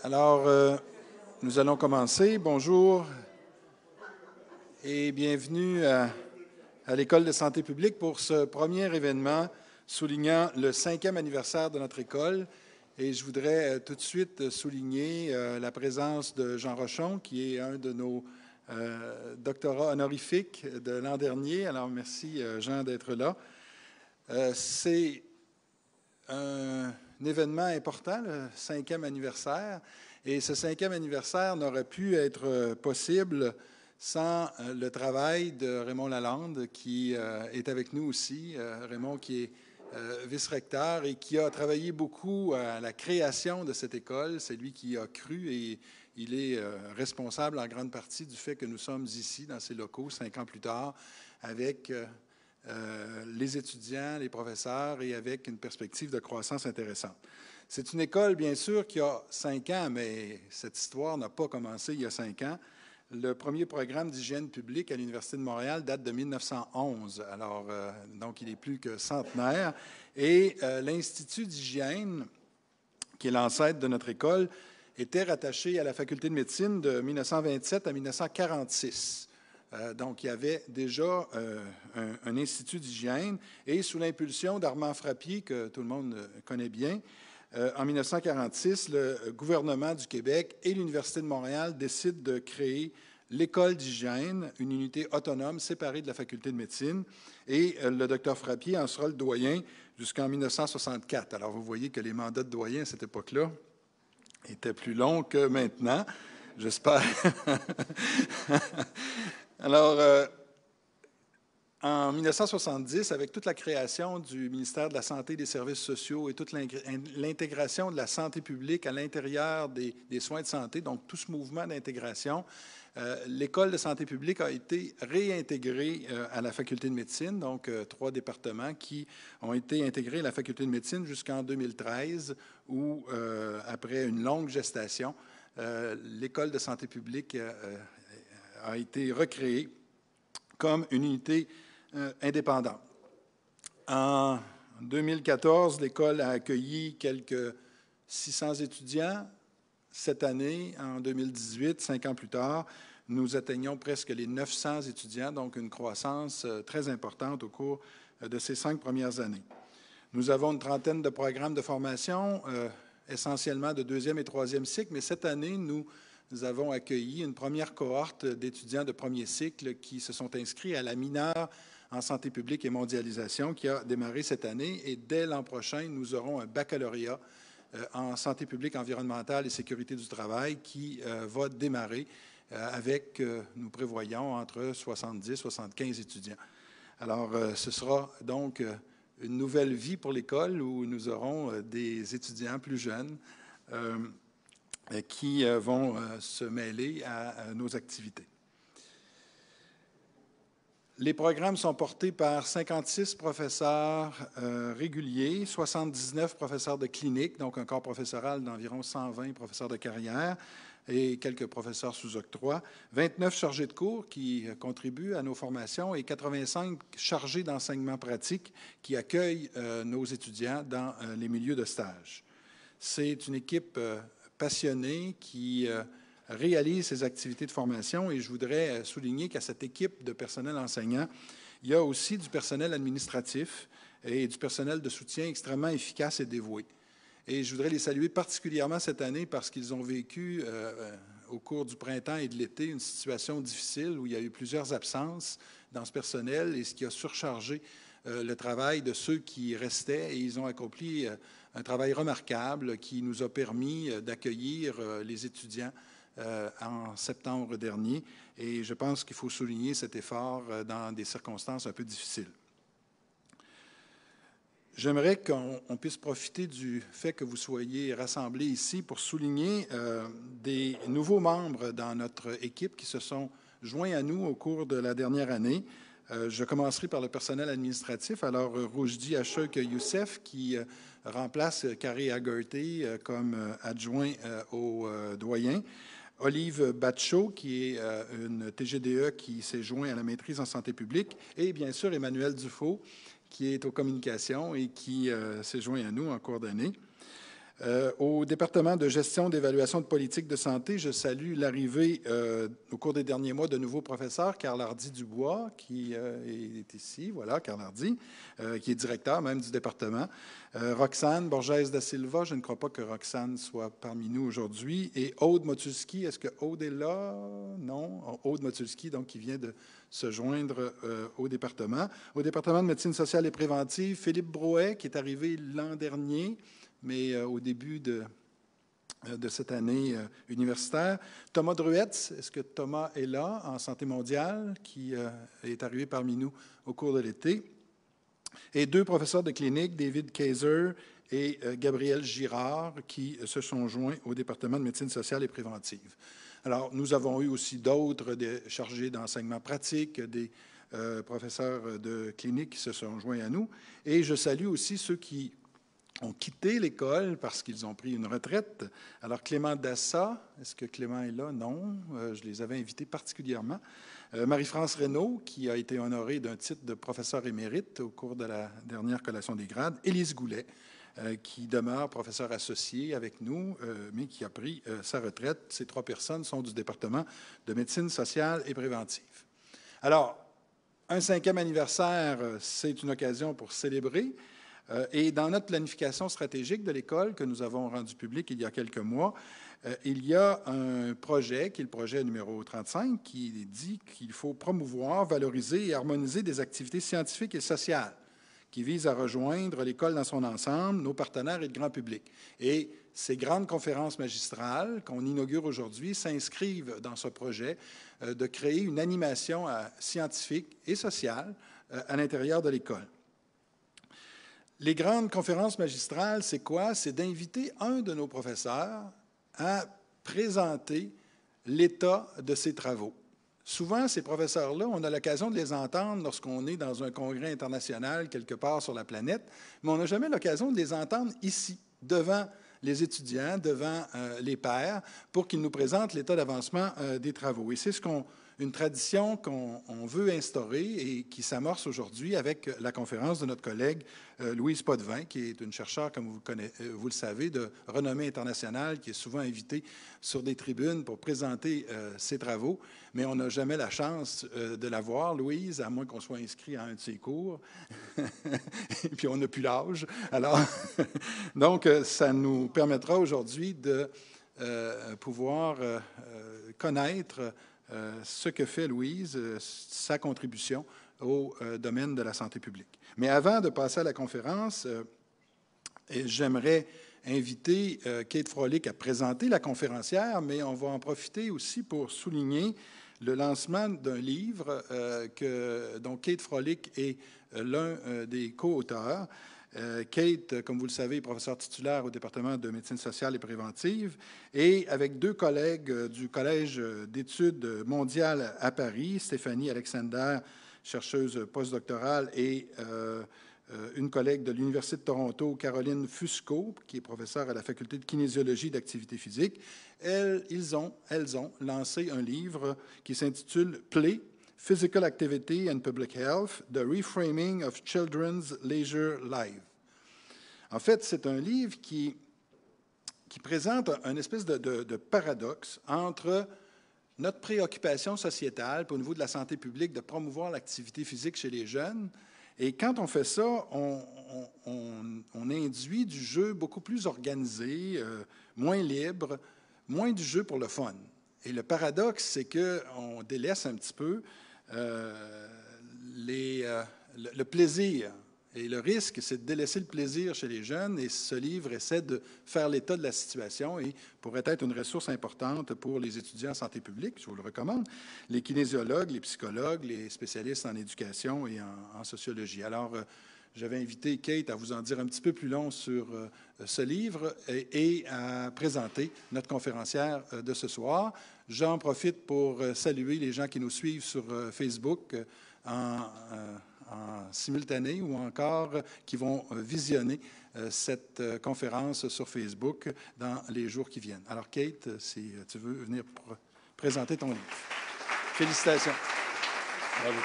Alors, nous allons commencer. Bonjour et bienvenue à l'École de santé publique pour ce premier événement soulignant le 5e anniversaire de notre école. Et je voudrais tout de suite souligner la présence de Jean Rochon, qui est un de nos doctorats honorifiques de l'an dernier. Alors, merci, Jean, d'être là. C'est un événement important, le 5e anniversaire. Et ce 5e anniversaire n'aurait pu être possible sans le travail de Raymond Lalande, qui est avec nous aussi. Raymond, qui est vice-recteur et qui a travaillé beaucoup à la création de cette école. C'est lui qui a cru et il est responsable en grande partie du fait que nous sommes ici, dans ces locaux, 5 ans plus tard, avec les étudiants, les professeurs et avec une perspective de croissance intéressante. C'est une école, bien sûr, qui a 5 ans, mais cette histoire n'a pas commencé il y a 5 ans. Le premier programme d'hygiène publique à l'Université de Montréal date de 1911, alors donc il est plus que centenaire. Et l'Institut d'hygiène, qui est l'ancêtre de notre école, était rattaché à la Faculté de médecine de 1927 à 1946. Donc, il y avait déjà un institut d'hygiène et sous l'impulsion d'Armand Frappier, que tout le monde connaît bien, en 1946, le gouvernement du Québec et l'Université de Montréal décident de créer l'école d'hygiène, une unité autonome séparée de la Faculté de médecine, et le docteur Frappier en sera le doyen jusqu'en 1964. Alors, vous voyez que les mandats de doyen à cette époque-là étaient plus longs que maintenant, j'espère. Alors, en 1970, avec toute la création du ministère de la Santé et des Services sociaux et toute l'intégration de la santé publique à l'intérieur des soins de santé, donc tout ce mouvement d'intégration, l'École de santé publique a été réintégrée à la Faculté de médecine, donc 3 départements qui ont été intégrés à la Faculté de médecine jusqu'en 2013, où, après une longue gestation, l'École de santé publique a été recréée comme une unité indépendante. En 2014, l'école a accueilli quelques 600 étudiants. Cette année, en 2018, 5 ans plus tard, nous atteignons presque les 900 étudiants, donc une croissance très importante au cours de ces 5 premières années. Nous avons une trentaine de programmes de formation, essentiellement de 2e et 3e cycle, mais cette année, nous avons accueilli une première cohorte d'étudiants de premier cycle qui se sont inscrits à la mineure en santé publique et mondialisation qui a démarré cette année. Et dès l'an prochain, nous aurons un baccalauréat en santé publique environnementale et sécurité du travail qui va démarrer avec, nous prévoyons, entre 70 et 75 étudiants. Alors, ce sera donc une nouvelle vie pour l'école où nous aurons des étudiants plus jeunes qui vont se mêler à nos activités. Les programmes sont portés par 56 professeurs réguliers, 79 professeurs de clinique, donc un corps professoral d'environ 120 professeurs de carrière et quelques professeurs sous octroi, 29 chargés de cours qui contribuent à nos formations et 85 chargés d'enseignement pratique qui accueillent nos étudiants dans les milieux de stage. C'est une équipe passionnée qui réalise ces activités de formation et je voudrais souligner qu'à cette équipe de personnel enseignant, il y a aussi du personnel administratif et du personnel de soutien extrêmement efficace et dévoué. Et je voudrais les saluer particulièrement cette année parce qu'ils ont vécu au cours du printemps et de l'été une situation difficile où il y a eu plusieurs absences dans ce personnel et ce qui a surchargé le travail de ceux qui restaient et ils ont accompli un travail remarquable qui nous a permis d'accueillir les étudiants en septembre dernier. Et je pense qu'il faut souligner cet effort dans des circonstances un peu difficiles. J'aimerais qu'on puisse profiter du fait que vous soyez rassemblés ici pour souligner des nouveaux membres dans notre équipe qui se sont joints à nous au cours de la dernière année. Je commencerai par le personnel administratif. Alors, Roujdi Achek Youssef, qui remplace Carré Agerté comme adjoint au doyen. Olive Batchot, qui est une TGDE qui s'est joint à la maîtrise en santé publique. Et bien sûr, Emmanuel Dufault, qui est aux communications et qui s'est joint à nous en cours d'année. Au département de gestion d'évaluation de politique de santé, je salue l'arrivée au cours des derniers mois de nouveaux professeurs, Carl Hardy-Dubois, qui est ici, voilà, Carl Hardy, qui est directeur même du département, Roxane Borges da Silva, je ne crois pas que Roxane soit parmi nous aujourd'hui, et Aude Motulski, est-ce que Aude est là? Non, Aude Motulski, donc, qui vient de se joindre au département. Au département de médecine sociale et préventive, Philippe Brouet, qui est arrivé l'an dernier, mais au début de cette année universitaire. Thomas Druetz, est-ce que Thomas est là, en santé mondiale, qui est arrivé parmi nous au cours de l'été? Et deux professeurs de clinique, David Kaiser et Gabriel Girard, qui se sont joints au département de médecine sociale et préventive. Alors, nous avons eu aussi d'autres chargés d'enseignement pratique, des professeurs de clinique qui se sont joints à nous. Et je salue aussi ceux qui ont quitté l'école parce qu'ils ont pris une retraite. Alors, Clément Dassa, est-ce que Clément est là? Non, je les avais invités particulièrement. Marie-France Reynaud, qui a été honorée d'un titre de professeur émérite au cours de la dernière collation des grades. Élise Goulet, qui demeure professeur associé avec nous, mais qui a pris sa retraite. Ces trois personnes sont du département de médecine sociale et préventive. Alors, un 5e anniversaire, c'est une occasion pour célébrer. Et dans notre planification stratégique de l'école que nous avons rendue publique il y a quelques mois, il y a un projet, qui est le projet numéro 35, qui dit qu'il faut promouvoir, valoriser et harmoniser des activités scientifiques et sociales qui visent à rejoindre l'école dans son ensemble, nos partenaires et le grand public. Et ces grandes conférences magistrales qu'on inaugure aujourd'hui s'inscrivent dans ce projet de créer une animation scientifique et sociale à l'intérieur de l'école. Les grandes conférences magistrales, c'est quoi? C'est d'inviter un de nos professeurs à présenter l'état de ses travaux. Souvent, ces professeurs-là, on a l'occasion de les entendre lorsqu'on est dans un congrès international quelque part sur la planète, mais on n'a jamais l'occasion de les entendre ici, devant les étudiants, devant les pairs, pour qu'ils nous présentent l'état d'avancement des travaux. Et c'est une tradition qu'on veut instaurer et qui s'amorce aujourd'hui avec la conférence de notre collègue Louise Potvin, qui est une chercheure, comme vous le savez, de renommée internationale, qui est souvent invitée sur des tribunes pour présenter ses travaux. Mais on n'a jamais la chance de la voir, Louise, à moins qu'on soit inscrit à un de ses cours. Et puis, on n'a plus l'âge. Alors, donc, ça nous permettra aujourd'hui de pouvoir connaître ce que fait Louise, sa contribution au domaine de la santé publique. Mais avant de passer à la conférence, j'aimerais inviter Kate Froelich à présenter la conférencière, mais on va en profiter aussi pour souligner le lancement d'un livre dont Kate Froelich est l'un des co-auteurs. Kate, comme vous le savez, est professeure titulaire au département de médecine sociale et préventive, et avec deux collègues du Collège d'études mondiales à Paris, Stéphanie Alexander, chercheuse postdoctorale, et une collègue de l'Université de Toronto, Caroline Fusco, qui est professeure à la Faculté de kinésiologie et d'activité physique. Elles ont lancé un livre qui s'intitule « Play, Physical Activity and Public Health, The Reframing of Children's Leisure Life ». En fait, c'est un livre qui présente une espèce de paradoxe entre notre préoccupation sociétale, au niveau de la santé publique, de promouvoir l'activité physique chez les jeunes. Et quand on fait ça, on induit du jeu beaucoup plus organisé, moins libre, moins du jeu pour le fun. Et le paradoxe, c'est qu'on délaisse un petit peu le plaisir. Et le risque, c'est de délaisser le plaisir chez les jeunes, et ce livre essaie de faire l'état de la situation et pourrait être une ressource importante pour les étudiants en santé publique, je vous le recommande, les kinésiologues, les psychologues, les spécialistes en éducation et en sociologie. Alors, j'avais invité Kate à vous en dire un petit peu plus long sur ce livre et à présenter notre conférencière de ce soir. J'en profite pour saluer les gens qui nous suivent sur Facebook en simultané ou encore qui vont visionner cette conférence sur Facebook dans les jours qui viennent. Alors, Kate, si tu veux venir présenter ton livre. Félicitations. Bravo.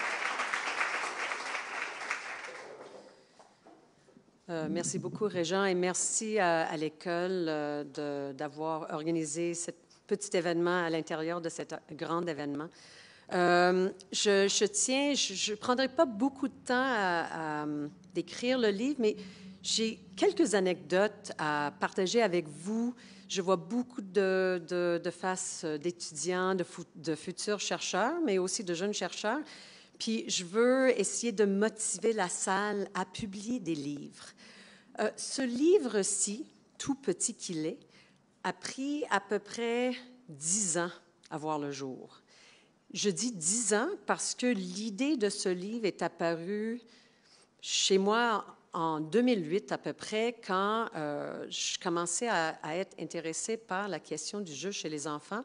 Merci beaucoup, Régent, et merci à l'école d'avoir organisé ce petit événement à l'intérieur de cet grand événement. Je ne prendrai pas beaucoup de temps à décrire le livre, mais j'ai quelques anecdotes à partager avec vous. Je vois beaucoup de faces d'étudiants, de futurs chercheurs, mais aussi de jeunes chercheurs. Puis je veux essayer de motiver la salle à publier des livres. Ce livre-ci, tout petit qu'il est, a pris à peu près 10 ans à voir le jour. Je dis 10 ans parce que l'idée de ce livre est apparue chez moi en 2008 à peu près, quand je commençais à être intéressée par la question du jeu chez les enfants.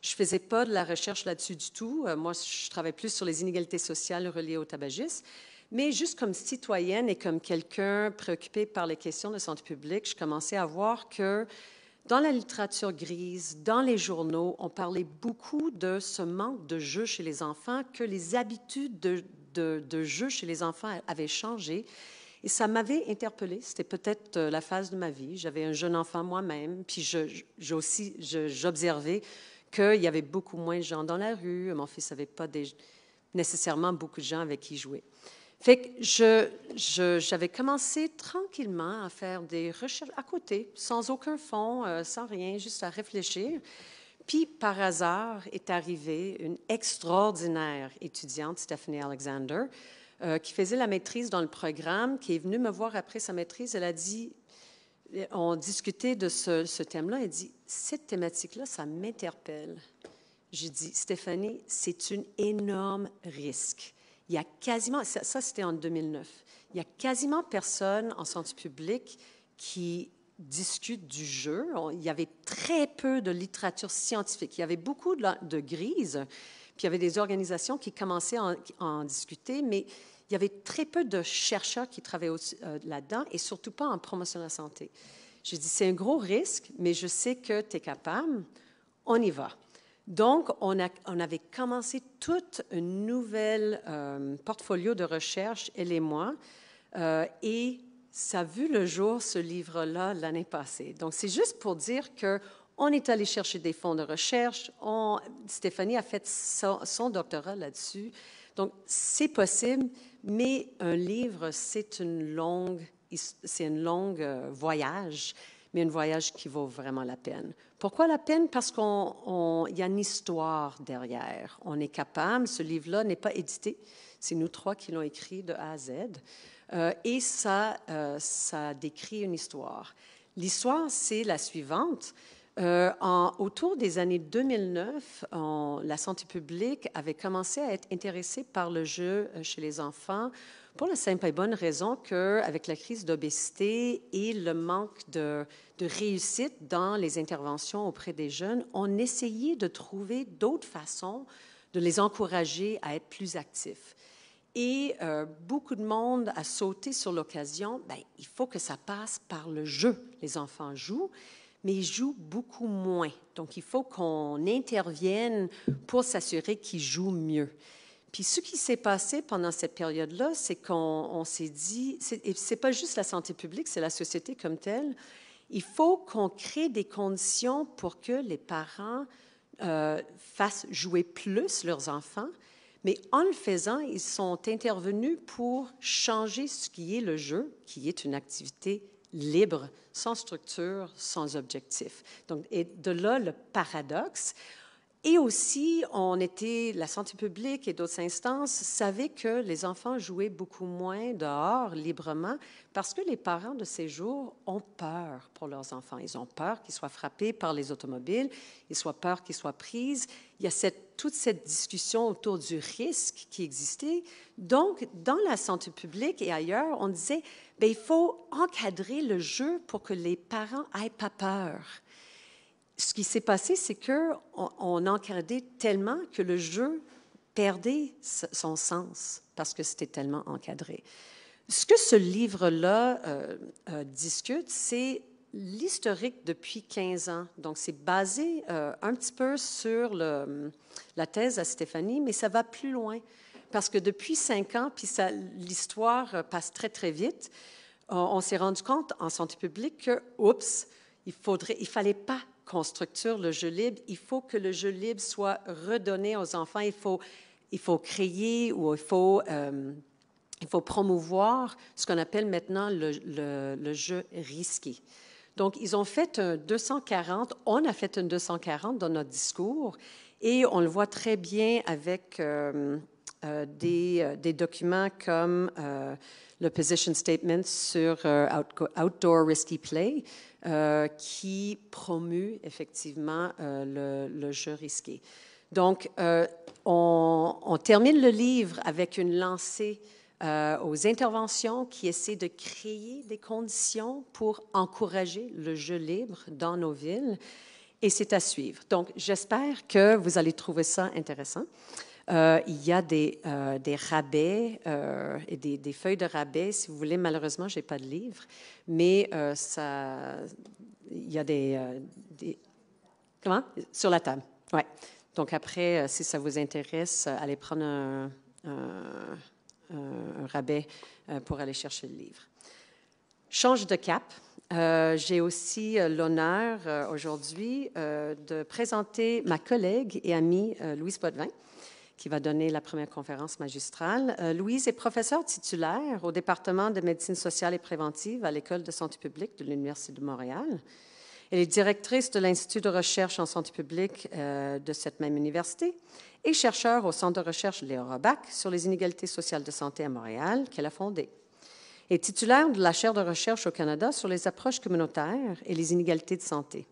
Je ne faisais pas de la recherche là-dessus du tout. Moi, je travaille plus sur les inégalités sociales reliées au tabagisme. Mais juste comme citoyenne et comme quelqu'un préoccupé par les questions de santé publique, je commençais à voir que dans la littérature grise, dans les journaux, on parlait beaucoup de ce manque de jeu chez les enfants, que les habitudes de jeu chez les enfants avaient changé. Et ça m'avait interpellée. C'était peut-être la phase de ma vie. J'avais un jeune enfant moi-même, puis j'observais qu'il y avait beaucoup moins de gens dans la rue. Mon fils n'avait pas nécessairement beaucoup de gens avec qui jouer. Fait que j'avais commencé tranquillement à faire des recherches à côté, sans aucun fond, sans rien, juste à réfléchir. Puis, par hasard, est arrivée une extraordinaire étudiante, Stephanie Alexander, qui faisait la maîtrise dans le programme, qui est venue me voir après sa maîtrise. Elle a dit, on discutait de ce thème-là, elle dit, cette thématique-là, ça m'interpelle. J'ai dit, Stéphanie, c'est un énorme risque. Il y a quasiment, ça c'était en 2009, il y a quasiment personne en santé publique qui discute du jeu. Il y avait très peu de littérature scientifique. Il y avait beaucoup de grises, puis il y avait des organisations qui commençaient à en discuter, mais il y avait très peu de chercheurs qui travaillaient là-dedans et surtout pas en promotion de la santé. J'ai dit, c'est un gros risque, mais je sais que tu es capable, on y va. Donc, on avait commencé tout un nouvel portfolio de recherche, elle et moi, et ça a vu le jour, ce livre-là, l'année passée. Donc, c'est juste pour dire qu'on est allé chercher des fonds de recherche. Stéphanie a fait son doctorat là-dessus. Donc, c'est possible, mais un livre, c'est une longue voyage, mais un voyage qui vaut vraiment la peine. Pourquoi la peine? Parce qu'il y a une histoire derrière. On est capable, ce livre-là n'est pas édité, c'est nous trois qui l'ont écrit de A à Z, et ça décrit une histoire. L'histoire, c'est la suivante. Autour des années 2009, la santé publique avait commencé à être intéressée par le jeu chez les enfants pour la simple et bonne raison qu'avec la crise d'obésité et le manque de réussite dans les interventions auprès des jeunes, on essayait de trouver d'autres façons de les encourager à être plus actifs. Et beaucoup de monde a sauté sur l'occasion, bien, il faut que ça passe par le jeu. Les enfants jouent, mais ils jouent beaucoup moins. Donc, il faut qu'on intervienne pour s'assurer qu'ils jouent mieux. Puis ce qui s'est passé pendant cette période-là, c'est qu'on s'est dit, et ce n'est pas juste la santé publique, c'est la société comme telle, il faut qu'on crée des conditions pour que les parents fassent jouer plus leurs enfants, mais en le faisant, ils sont intervenus pour changer ce qui est le jeu, qui est une activité libre, sans structure, sans objectif. Donc, et de là, le paradoxe. Et aussi, la santé publique et d'autres instances savaient que les enfants jouaient beaucoup moins dehors, librement, parce que les parents de ces jours ont peur pour leurs enfants. Ils ont peur qu'ils soient frappés par les automobiles, ils ont peur qu'ils soient pris. Il y a toute cette discussion autour du risque qui existait. Donc, dans la santé publique et ailleurs, on disait, bien, il faut encadrer le jeu pour que les parents n'aient pas peur. Ce qui s'est passé, c'est qu'on encadrait tellement que le jeu perdait son sens parce que c'était tellement encadré. Ce que ce livre-là discute, c'est l'historique depuis 15 ans. Donc, c'est basé un petit peu sur la thèse à Stéphanie, mais ça va plus loin parce que depuis 5 ans, puis l'histoire passe très, très vite, on s'est rendu compte en santé publique que, oups, il fallait pas qu'on structure le jeu libre. Il faut que le jeu libre soit redonné aux enfants. Il faut créer ou il faut promouvoir ce qu'on appelle maintenant le jeu risqué. Donc, ils ont fait un 240, on a fait un 240 dans notre discours, et on le voit très bien avec des documents comme le position statement sur Outdoor Risky Play, qui promue effectivement le jeu risqué. Donc, on termine le livre avec une lancée aux interventions qui essaient de créer des conditions pour encourager le jeu libre dans nos villes. Et c'est à suivre. Donc, j'espère que vous allez trouver ça intéressant. Il y a des rabais et des feuilles de rabais, si vous voulez. Malheureusement, je n'ai pas de livre, mais il y a des... Comment? Sur la table, oui. Donc, après, si ça vous intéresse, allez prendre un rabais pour aller chercher le livre. Change de cap. J'ai aussi l'honneur aujourd'hui de présenter ma collègue et amie Louise Potvin, qui va donner la première conférence magistrale. Louise est professeure titulaire au département de médecine sociale et préventive à l'École de santé publique de l'Université de Montréal. Elle est directrice de l'Institut de recherche en santé publique de cette même université et chercheure au Centre de recherche Léo Roback sur les inégalités sociales de santé à Montréal, qu'elle a fondé. Elle est titulaire de la chaire de recherche au Canada sur les approches communautaires et les inégalités de santé.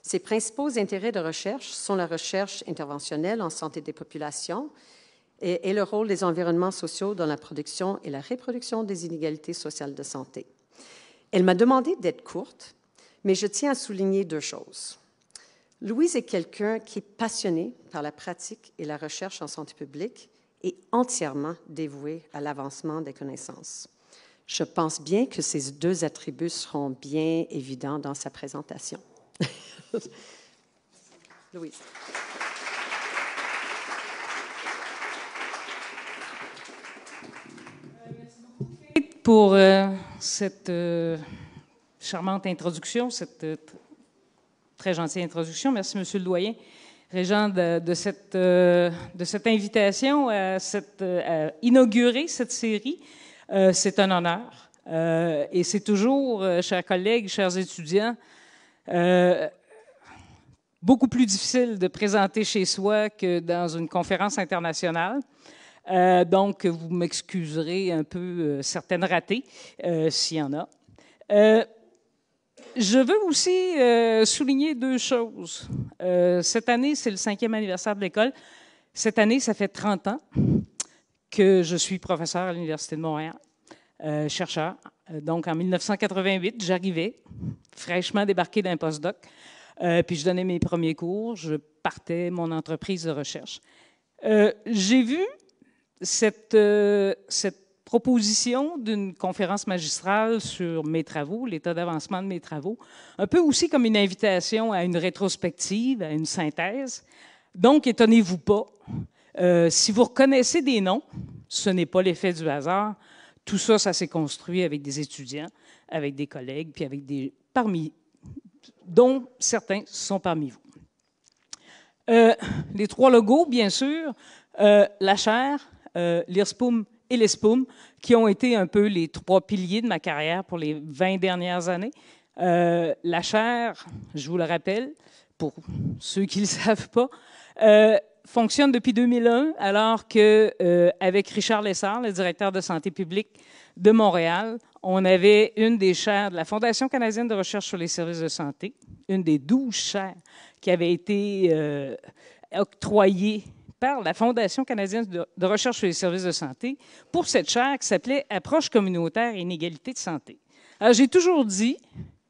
Ses principaux intérêts de recherche sont la recherche interventionnelle en santé des populations et le rôle des environnements sociaux dans la production et la reproduction des inégalités sociales de santé. Elle m'a demandé d'être courte, mais je tiens à souligner deux choses. Louise est quelqu'un qui est passionné par la pratique et la recherche en santé publique et entièrement dévoué à l'avancement des connaissances. Je pense bien que ces deux attributs seront bien évidents dans sa présentation. Louise. Pour cette charmante introduction, cette très gentille introduction. Merci, Monsieur le doyen. Régent, de cette invitation à inaugurer cette série. C'est un honneur. Et c'est toujours, chers collègues, chers étudiants, beaucoup plus difficile de présenter chez soi que dans une conférence internationale. Donc, vous m'excuserez un peu certaines ratées, s'il y en a. Je veux aussi souligner deux choses. Cette année, c'est le 5e anniversaire de l'école. Cette année, ça fait 30 ans que je suis professeur à l'Université de Montréal, chercheur. Donc, en 1988, j'arrivais, fraîchement débarqué d'un postdoc, puis je donnais mes premiers cours, je partais mon entreprise de recherche. J'ai vu cette proposition d'une conférence magistrale sur mes travaux, l'état d'avancement de mes travaux, un peu aussi comme une invitation à une rétrospective, à une synthèse. Donc, étonnez-vous pas. Si vous reconnaissez des noms, ce n'est pas l'effet du hasard. Tout ça, ça s'est construit avec des étudiants, avec des collègues, puis avec dont certains sont parmi vous. Les trois logos, bien sûr, la chaire, l'IRSPUM et l'ESPUM, qui ont été un peu les trois piliers de ma carrière pour les 20 dernières années. La chaire, je vous le rappelle, pour ceux qui ne le savent pas, fonctionne depuis 2001, alors qu'avec Richard Lessard, le directeur de santé publique de Montréal, on avait une des chaires de la Fondation canadienne de recherche sur les services de santé, une des 12 chaires qui avait été octroyée par la Fondation canadienne de recherche sur les services de santé pour cette chaire qui s'appelait « Approche communautaire et inégalité de santé ». Alors, j'ai toujours dit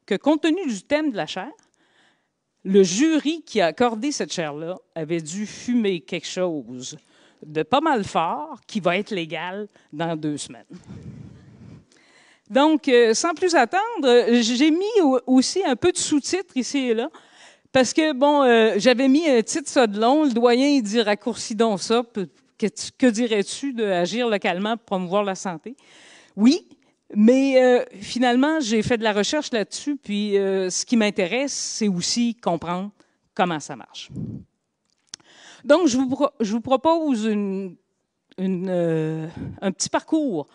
que, compte tenu du thème de la chaire, le jury qui a accordé cette chaire-là avait dû fumer quelque chose de pas mal fort qui va être légal dans 2 semaines. Donc, sans plus attendre, j'ai mis aussi un peu de sous-titres ici et là, parce que, bon, j'avais mis un titre ça de long, le doyen, il dit « raccourcis donc ça, que dirais-tu d'agir localement pour promouvoir la santé? » Oui, Mais finalement, j'ai fait de la recherche là-dessus, puis ce qui m'intéresse, c'est aussi comprendre comment ça marche. Donc, je vous propose un petit parcours.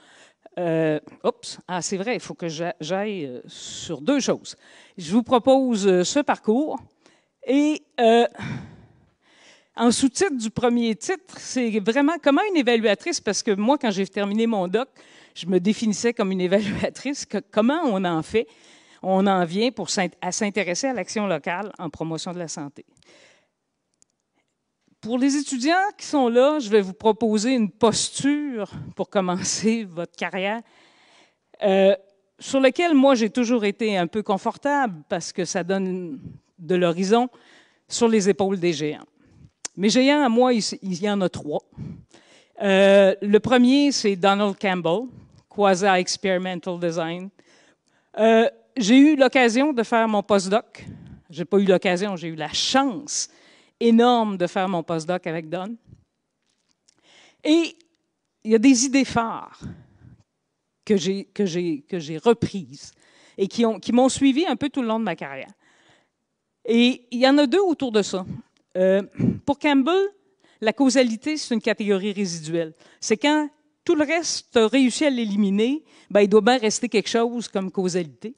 C'est vrai, il faut que j'aille sur deux choses. Je vous propose ce parcours et en sous-titre du premier titre, c'est vraiment comment une évaluatrice, parce que moi, quand j'ai terminé mon doc, je me définissais comme une évaluatrice, comment on en fait, on en vient à s'intéresser à l'action locale en promotion de la santé. Pour les étudiants qui sont là, je vais vous proposer une posture pour commencer votre carrière, sur laquelle moi j'ai toujours été un peu confortable parce que ça donne de l'horizon sur les épaules des géants. Mes géants, à moi, il y en a trois. Le premier, c'est Donald Campbell, Quasi-Experimental Design. J'ai eu l'occasion de faire mon postdoc. Je n'ai pas eu l'occasion, j'ai eu la chance énorme de faire mon postdoc avec Don. Et il y a des idées phares que j'ai reprises et qui m'ont suivi un peu tout le long de ma carrière. Et il y en a deux autour de ça. Pour Campbell, la causalité, c'est une catégorie résiduelle. C'est quand tout le reste, tu as réussi à l'éliminer, il doit bien rester quelque chose comme causalité.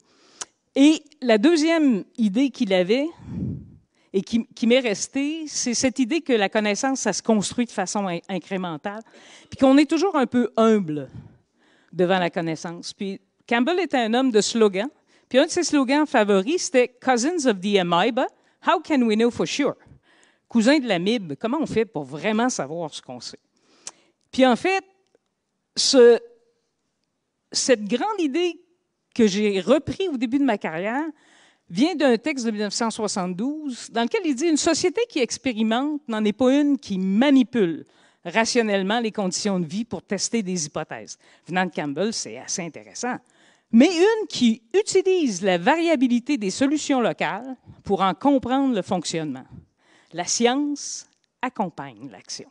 Et la deuxième idée qu'il avait, et qui m'est restée, c'est cette idée que la connaissance, ça se construit de façon incrémentale, puis qu'on est toujours un peu humble devant la connaissance. Puis Campbell était un homme de slogans, puis un de ses slogans favoris, c'était « Cousins of the amoeba, how can we know for sure? » Cousin de l'amibe, comment on fait pour vraiment savoir ce qu'on sait? Puis en fait, cette grande idée que j'ai reprise au début de ma carrière vient d'un texte de 1972 dans lequel il dit « Une société qui expérimente n'en est pas une qui manipule rationnellement les conditions de vie pour tester des hypothèses. » Venant de Campbell, c'est assez intéressant. Mais une qui utilise la variabilité des solutions locales pour en comprendre le fonctionnement. La science accompagne l'action.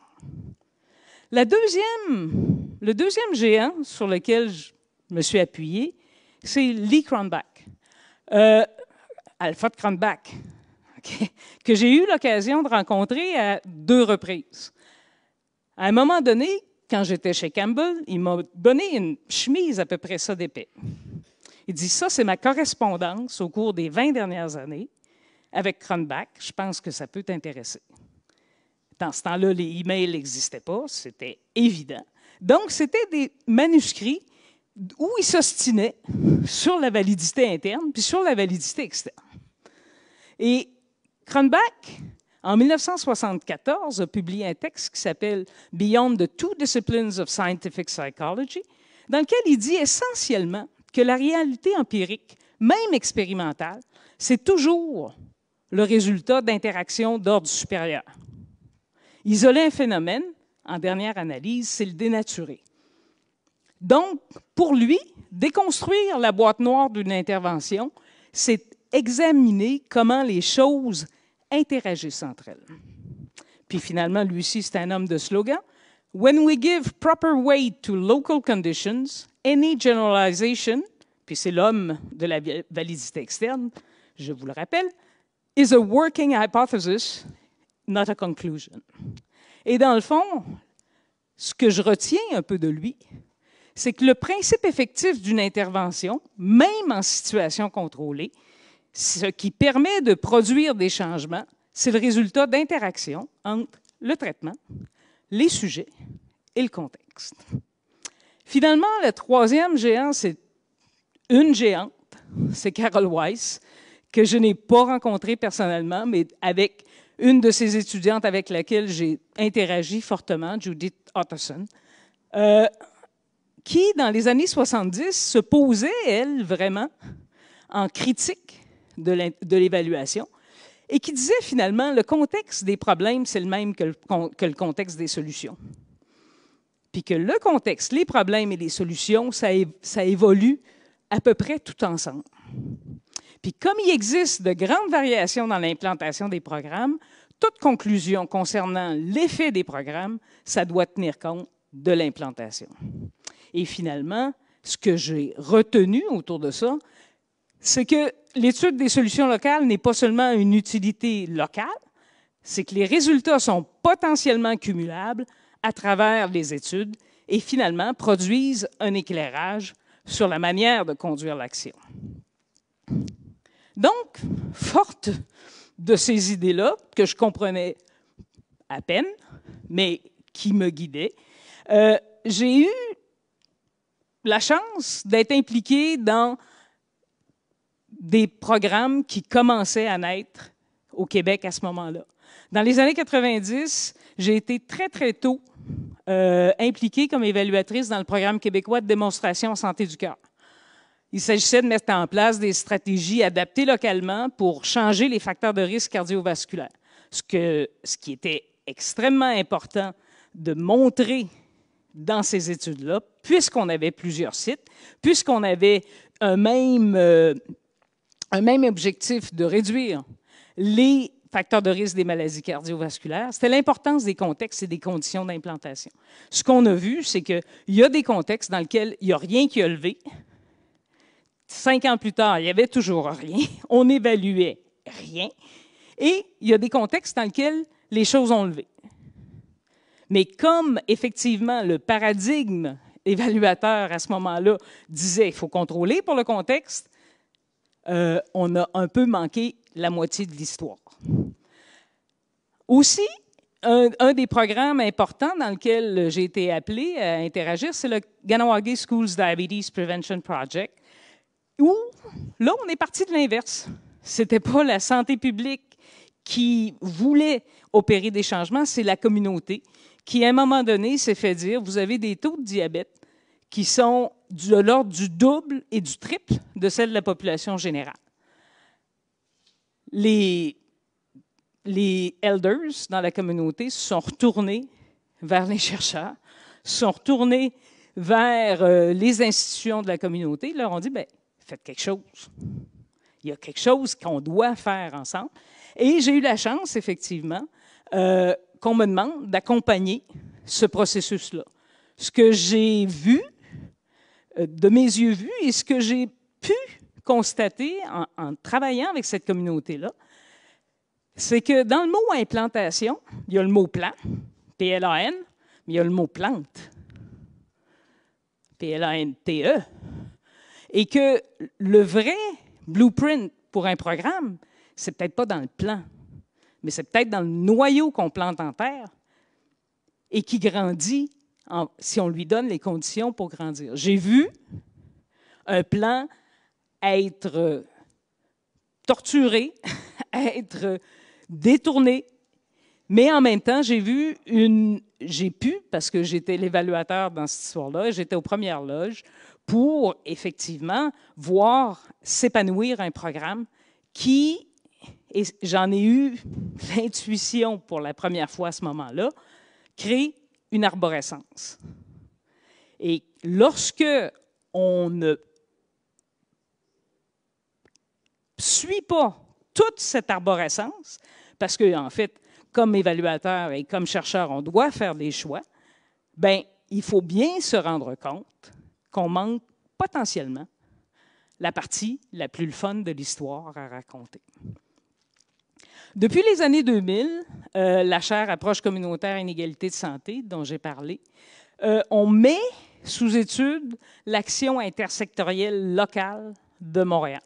Le deuxième géant sur lequel je me suis appuyé, c'est Lee Cronbach. Alfred Cronbach, que j'ai eu l'occasion de rencontrer à 2 reprises. À un moment donné, quand j'étais chez Campbell, il m'a donné une chemise à peu près ça d'épais. Il dit, ça, c'est ma correspondance au cours des 20 dernières années avec Cronbach. Je pense que ça peut t'intéresser. Dans ce temps-là, les emails n'existaient pas, c'était évident. Donc, c'était des manuscrits où il s'ostinait sur la validité interne puis sur la validité externe. Et Cronbach, en 1974, a publié un texte qui s'appelle « Beyond the Two Disciplines of Scientific Psychology », dans lequel il dit essentiellement que la réalité empirique, même expérimentale, c'est toujours le résultat d'interactions d'ordre supérieur. Isoler un phénomène, en dernière analyse, c'est le dénaturer. Donc, pour lui, déconstruire la boîte noire d'une intervention, c'est examiner comment les choses interagissent entre elles. Puis finalement, lui aussi, c'est un homme de slogan. « When we give proper weight to local conditions, any generalization, puis c'est l'homme de la validité externe, je vous le rappelle, is a working hypothesis, not a conclusion. » Et dans le fond, ce que je retiens un peu de lui, c'est que le principe effectif d'une intervention, même en situation contrôlée, ce qui permet de produire des changements, c'est le résultat d'interactions entre le traitement, les sujets et le contexte. Finalement, le troisième géant, c'est une géante, c'est Carol Weiss, que je n'ai pas rencontrée personnellement, mais avec une de ses étudiantes avec laquelle j'ai interagi fortement, Judith Otterson, qui, dans les années 70, se posait, elle, vraiment, en critique de l'évaluation, et qui disait finalement, le contexte des problèmes, c'est le même que le contexte des solutions. Puis que le contexte, les problèmes et les solutions, ça évolue à peu près tout ensemble. Puis comme il existe de grandes variations dans l'implantation des programmes, toute conclusion concernant l'effet des programmes, ça doit tenir compte de l'implantation. Et finalement, ce que j'ai retenu autour de ça, c'est que l'étude des solutions locales n'est pas seulement une utilité locale, c'est que les résultats sont potentiellement cumulables à travers les études et finalement produisent un éclairage sur la manière de conduire l'action. Donc, forte de ces idées-là, que je comprenais à peine, mais qui me guidaient, j'ai eu la chance d'être impliquée dans des programmes qui commençaient à naître au Québec à ce moment-là. Dans les années 90, j'ai été très, très tôt impliquée comme évaluatrice dans le programme québécois de démonstration en santé du cœur. Il s'agissait de mettre en place des stratégies adaptées localement pour changer les facteurs de risque cardiovasculaire. Ce qui était extrêmement important de montrer dans ces études-là, puisqu'on avait plusieurs sites, puisqu'on avait un même objectif de réduire les facteurs de risque des maladies cardiovasculaires, c'était l'importance des contextes et des conditions d'implantation. Ce qu'on a vu, c'est qu'il y a des contextes dans lesquels il n'y a rien qui a levé. 5 ans plus tard, il n'y avait toujours rien. On n'évaluait rien. Et il y a des contextes dans lesquels les choses ont levé. Mais comme, effectivement, le paradigme évaluateur à ce moment-là disait qu'il faut contrôler pour le contexte, on a un peu manqué la moitié de l'histoire. Aussi, un des programmes importants dans lequel j'ai été appelée à interagir, c'est le Kahnawake Schools Diabetes Prevention Project, où, là, on est parti de l'inverse. Ce n'était pas la santé publique qui voulait opérer des changements, c'est la communauté qui, à un moment donné, s'est fait dire, vous avez des taux de diabète qui sont de l'ordre du double et du triple de celle de la population générale. Les elders dans la communauté se sont retournés vers les chercheurs, se sont retournés vers les institutions de la communauté, ils leur ont dit, bien, faites quelque chose. Il y a quelque chose qu'on doit faire ensemble. Et j'ai eu la chance, effectivement, qu'on me demande d'accompagner ce processus-là. Ce que j'ai vu, de mes yeux vus, et ce que j'ai pu constater en travaillant avec cette communauté-là, c'est que dans le mot implantation, il y a le mot plan, P-L-A-N, mais il y a le mot plante, P-L-A-N-T-E. Et que le vrai blueprint pour un programme, c'est peut-être pas dans le plan, mais c'est peut-être dans le noyau qu'on plante en terre et qui grandit si on lui donne les conditions pour grandir. J'ai vu un plan être torturé, être détourné, mais en même temps, j'ai pu, parce que j'étais l'évaluateur dans cette histoire-là, j'étais aux premières loges, pour effectivement voir s'épanouir un programme qui, et j'en ai eu l'intuition pour la première fois à ce moment-là, crée une arborescence. Et lorsque on ne suit pas toute cette arborescence, parce qu'en fait, comme évaluateur et comme chercheur, on doit faire des choix, bien, il faut bien se rendre compte qu'on manque potentiellement la partie la plus fun de l'histoire à raconter. Depuis les années 2000, la chaire Approche communautaire et inégalité de santé, dont j'ai parlé, on met sous étude l'action intersectorielle locale de Montréal.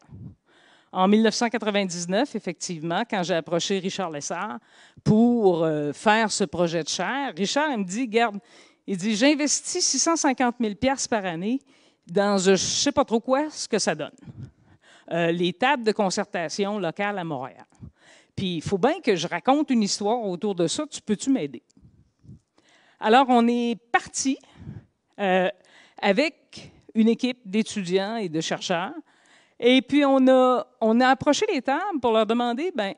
En 1999, effectivement, quand j'ai approché Richard Lessard pour faire ce projet de chaire, Richard il me dit, regarde, il dit, j'investis 650 000 $ par année dans je ne sais pas trop quoi, ce que ça donne. Les tables de concertation locales à Montréal. Puis, il faut bien que je raconte une histoire autour de ça. Peux-tu m'aider? Alors, on est parti avec une équipe d'étudiants et de chercheurs. Et puis, on a approché les tables pour leur demander, bien,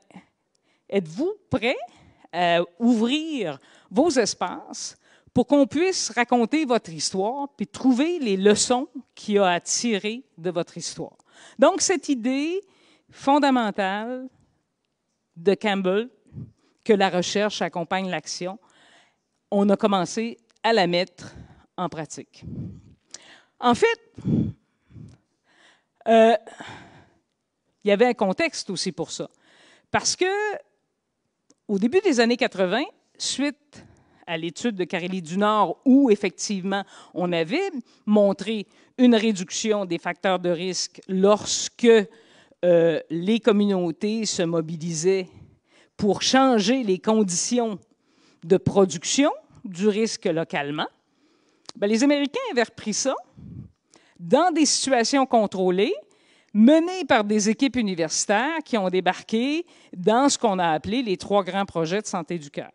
êtes-vous prêts à ouvrir vos espaces pour qu'on puisse raconter votre histoire puis trouver les leçons qu'il y a à tirer de votre histoire? Donc, cette idée fondamentale de Campbell, que la recherche accompagne l'action, on a commencé à la mettre en pratique. En fait, il y avait un contexte aussi pour ça. Parce que, au début des années 80, suite à l'étude de Carélie du Nord, où effectivement on avait montré une réduction des facteurs de risque lorsque les communautés se mobilisaient pour changer les conditions de production du risque localement, bien, les Américains avaient repris ça dans des situations contrôlées, menées par des équipes universitaires qui ont débarqué dans ce qu'on a appelé les 3 grands projets de santé du cœur.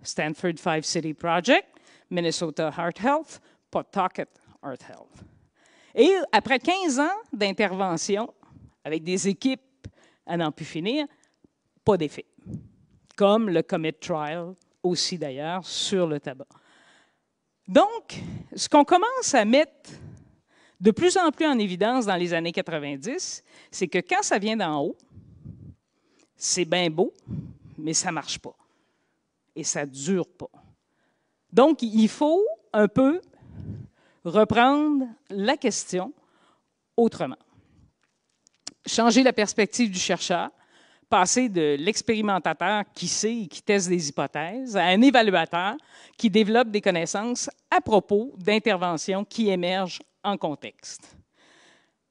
Stanford Five City Project, Minnesota Heart Health, Pawtucket Heart Health. Et après 15 ans d'intervention, avec des équipes à n'en plus finir, pas d'effet. Comme le Comet Trial, aussi d'ailleurs, sur le tabac. Donc, ce qu'on commence à mettre de plus en plus en évidence dans les années 90, c'est que quand ça vient d'en haut, c'est bien beau, mais ça ne marche pas. Et ça ne dure pas. Donc, il faut un peu reprendre la question autrement. Changer la perspective du chercheur, passer de l'expérimentateur qui sait et qui teste des hypothèses à un évaluateur qui développe des connaissances à propos d'interventions qui émergent en contexte.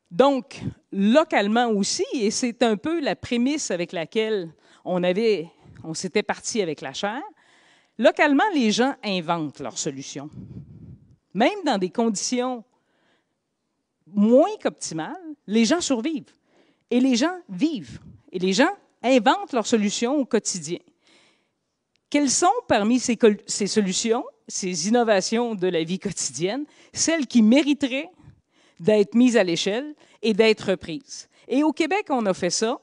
Donc, localement aussi, et c'est un peu la prémisse avec laquelle on s'était parti avec la chaire, localement, les gens inventent leurs solutions. Même dans des conditions moins qu'optimales, les gens survivent. Et les gens vivent. Et les gens inventent leurs solutions au quotidien. Quelles sont parmi ces solutions, ces innovations de la vie quotidienne, celles qui mériteraient d'être mises à l'échelle et d'être reprises? Et au Québec, on a fait ça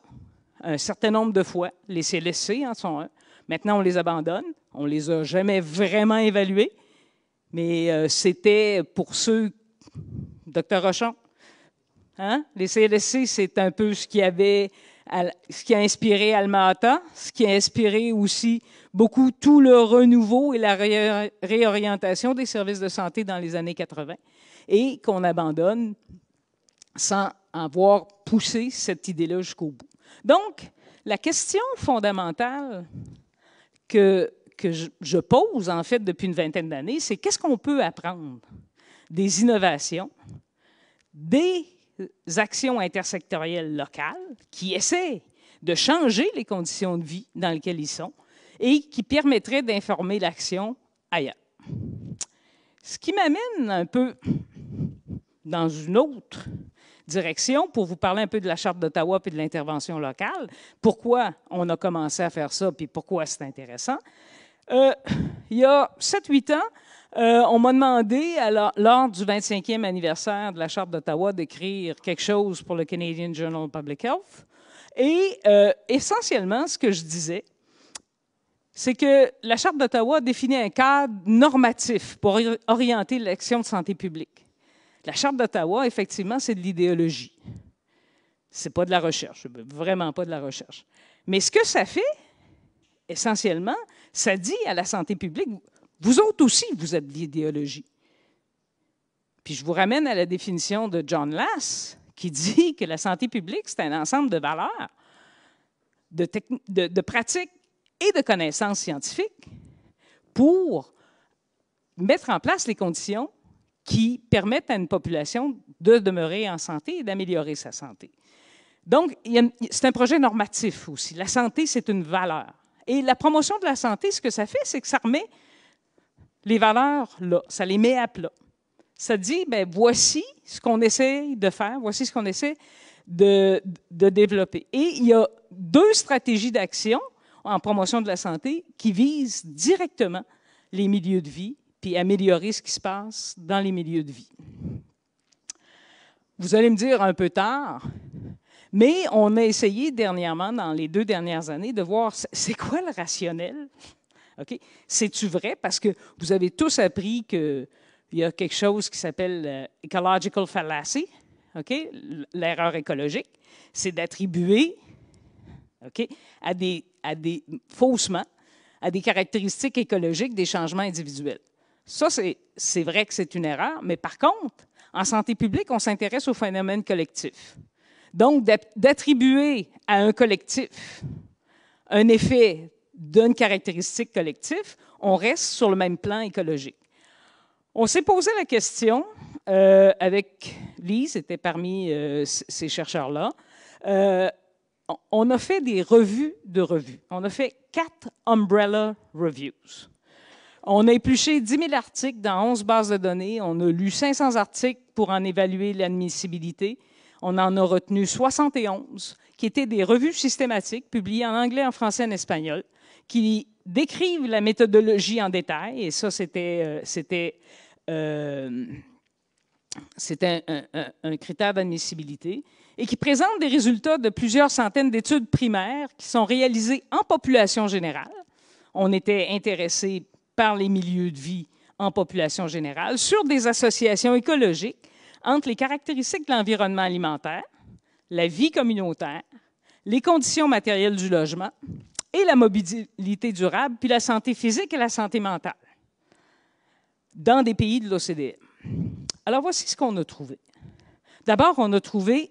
un certain nombre de fois. Les CLSC en sont un. Maintenant, on les abandonne. On ne les a jamais vraiment évalués. Mais c'était pour ceux... Dr. Rochon, hein? Les CLSC, c'est un peu ce qui a inspiré Alma-Ata, ce qui a inspiré aussi beaucoup tout le renouveau et la réorientation des services de santé dans les années 80 et qu'on abandonne sans avoir poussé cette idée-là jusqu'au bout. Donc, la question fondamentale que je pose, en fait, depuis une vingtaine d'années, c'est qu'est-ce qu'on peut apprendre des innovations, des actions intersectorielles locales qui essaient de changer les conditions de vie dans lesquelles ils sont et qui permettraient d'informer l'action ailleurs. Ce qui m'amène un peu dans une autre direction pour vous parler un peu de la Charte d'Ottawa et de l'intervention locale. Pourquoi on a commencé à faire ça et pourquoi c'est intéressant. Il y a 7-8 ans, on m'a demandé, lors du 25e anniversaire de la Charte d'Ottawa, d'écrire quelque chose pour le Canadian Journal of Public Health. Et essentiellement, ce que je disais, c'est que la Charte d'Ottawa définit un cadre normatif pour orienter l'action de santé publique. La Charte d'Ottawa, effectivement, c'est de l'idéologie. Ce n'est pas de la recherche, vraiment pas de la recherche. Mais ce que ça fait, essentiellement, ça dit à la santé publique, vous autres aussi, vous êtes de l'idéologie. Puis je vous ramène à la définition de John Lass, qui dit que la santé publique, c'est un ensemble de valeurs, de pratiques et de connaissances scientifiques pour mettre en place les conditions qui permettent à une population de demeurer en santé et d'améliorer sa santé. Donc, c'est un projet normatif aussi. La santé, c'est une valeur. Et la promotion de la santé, ce que ça fait, c'est que ça remet les valeurs là, ça les met à plat. Ça dit, bien, voici ce qu'on essaie de faire, voici ce qu'on essaie de développer. Et il y a 2 stratégies d'action en promotion de la santé qui visent directement les milieux de vie puis améliorer ce qui se passe dans les milieux de vie. Vous allez me dire un peu tard, mais on a essayé dernièrement, dans les 2 dernières années, de voir c'est quoi le rationnel. Okay? C'est-tu vrai? Parce que vous avez tous appris qu'il y a quelque chose qui s'appelle ecological fallacy, okay? L'erreur écologique. C'est d'attribuer okay, faussement à des caractéristiques écologiques des changements individuels. Ça, c'est vrai que c'est une erreur, mais par contre, En santé publique, on s'intéresse aux phénomènes collectifs. Donc, d'attribuer à un collectif un effet d'une caractéristique collective, on reste sur le même plan écologique. On s'est posé la question, avec Lise, était parmi ces chercheurs-là, on a fait des revues de revues. On a fait 4 Umbrella Reviews. On a épluché 10 000 articles dans 11 bases de données. On a lu 500 articles pour en évaluer l'admissibilité. On en a retenu 71, qui étaient des revues systématiques publiées en anglais, en français, en espagnol, qui décrivent la méthodologie en détail. Et ça, c'était un critère d'admissibilité, et qui présente des résultats de plusieurs centaines d'études primaires qui sont réalisées en population générale. On était intéressé par les milieux de vie en population générale, sur des associations écologiques entre les caractéristiques de l'environnement alimentaire, la vie communautaire, les conditions matérielles du logement et la mobilité durable, puis la santé physique et la santé mentale, dans des pays de l'OCDE. Alors, voici ce qu'on a trouvé. D'abord, on a trouvé...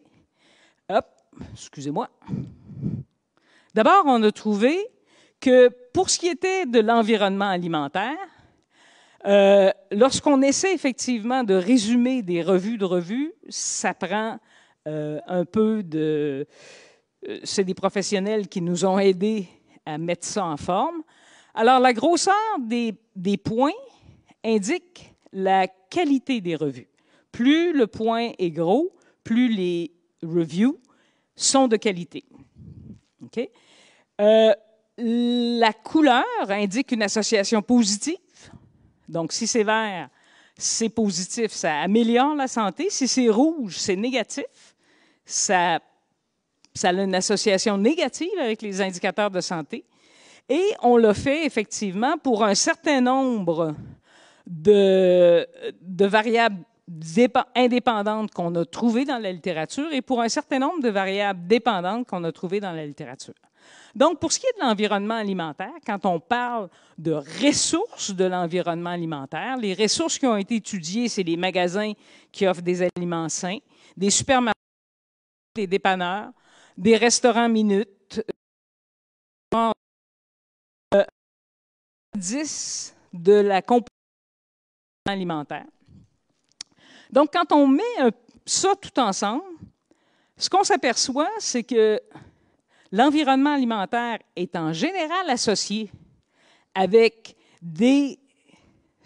D'abord, on a trouvé que pour ce qui était de l'environnement alimentaire, lorsqu'on essaie effectivement de résumer des revues de revues, ça prend un peu de... c'est des professionnels qui nous ont aidés à mettre ça en forme. Alors, la grosseur des points indique la qualité des revues. Plus le point est gros, plus les reviews sont de qualité. Okay? La couleur indique une association positive. Donc, si c'est vert, c'est positif, ça améliore la santé. Si c'est rouge, c'est négatif. Ça a une association négative avec les indicateurs de santé. Et on l'a fait effectivement pour un certain nombre de variables indépendantes qu'on a trouvées dans la littérature et pour un certain nombre de variables dépendantes qu'on a trouvées dans la littérature. Donc, pour ce qui est de l'environnement alimentaire, quand on parle de ressources de l'environnement alimentaire, les ressources qui ont été étudiées, c'est les magasins qui offrent des aliments sains, des supermarchés, des dépanneurs, des restaurants minutes, 10 de la composition alimentaire. Donc, quand on met ça tout ensemble, ce qu'on s'aperçoit, c'est que l'environnement alimentaire est en général associé avec des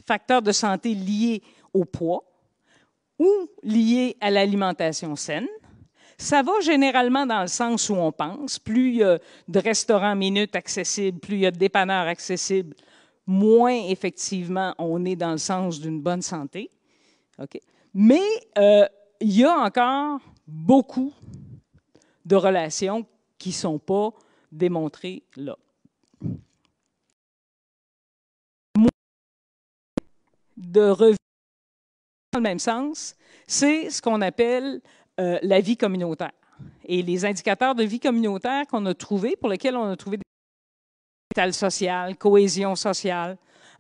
facteurs de santé liés au poids ou liés à l'alimentation saine. Ça va généralement dans le sens où on pense. Plus il y a de restaurants minutes accessibles, plus il y a de dépanneurs accessibles, moins effectivement on est dans le sens d'une bonne santé. Okay? Mais il y a encore beaucoup de relations qui ne sont pas démontrées là. De revenir dans le même sens, c'est ce qu'on appelle la vie communautaire. Et les indicateurs de vie communautaire qu'on a trouvés, pour lesquels on a trouvé des capital social, cohésion sociale,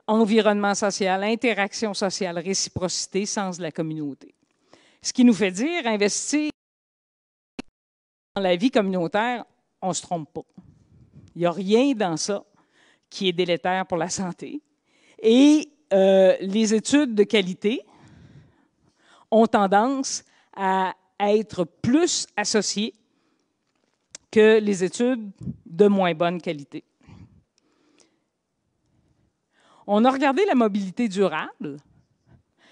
environnement social, interaction sociale, réciprocité, sens de la communauté. Ce qui nous fait dire, investir dans la vie communautaire, on ne se trompe pas. Il n'y a rien dans ça qui est délétère pour la santé. Et les études de qualité ont tendance à être plus associées que les études de moins bonne qualité. On a regardé la mobilité durable.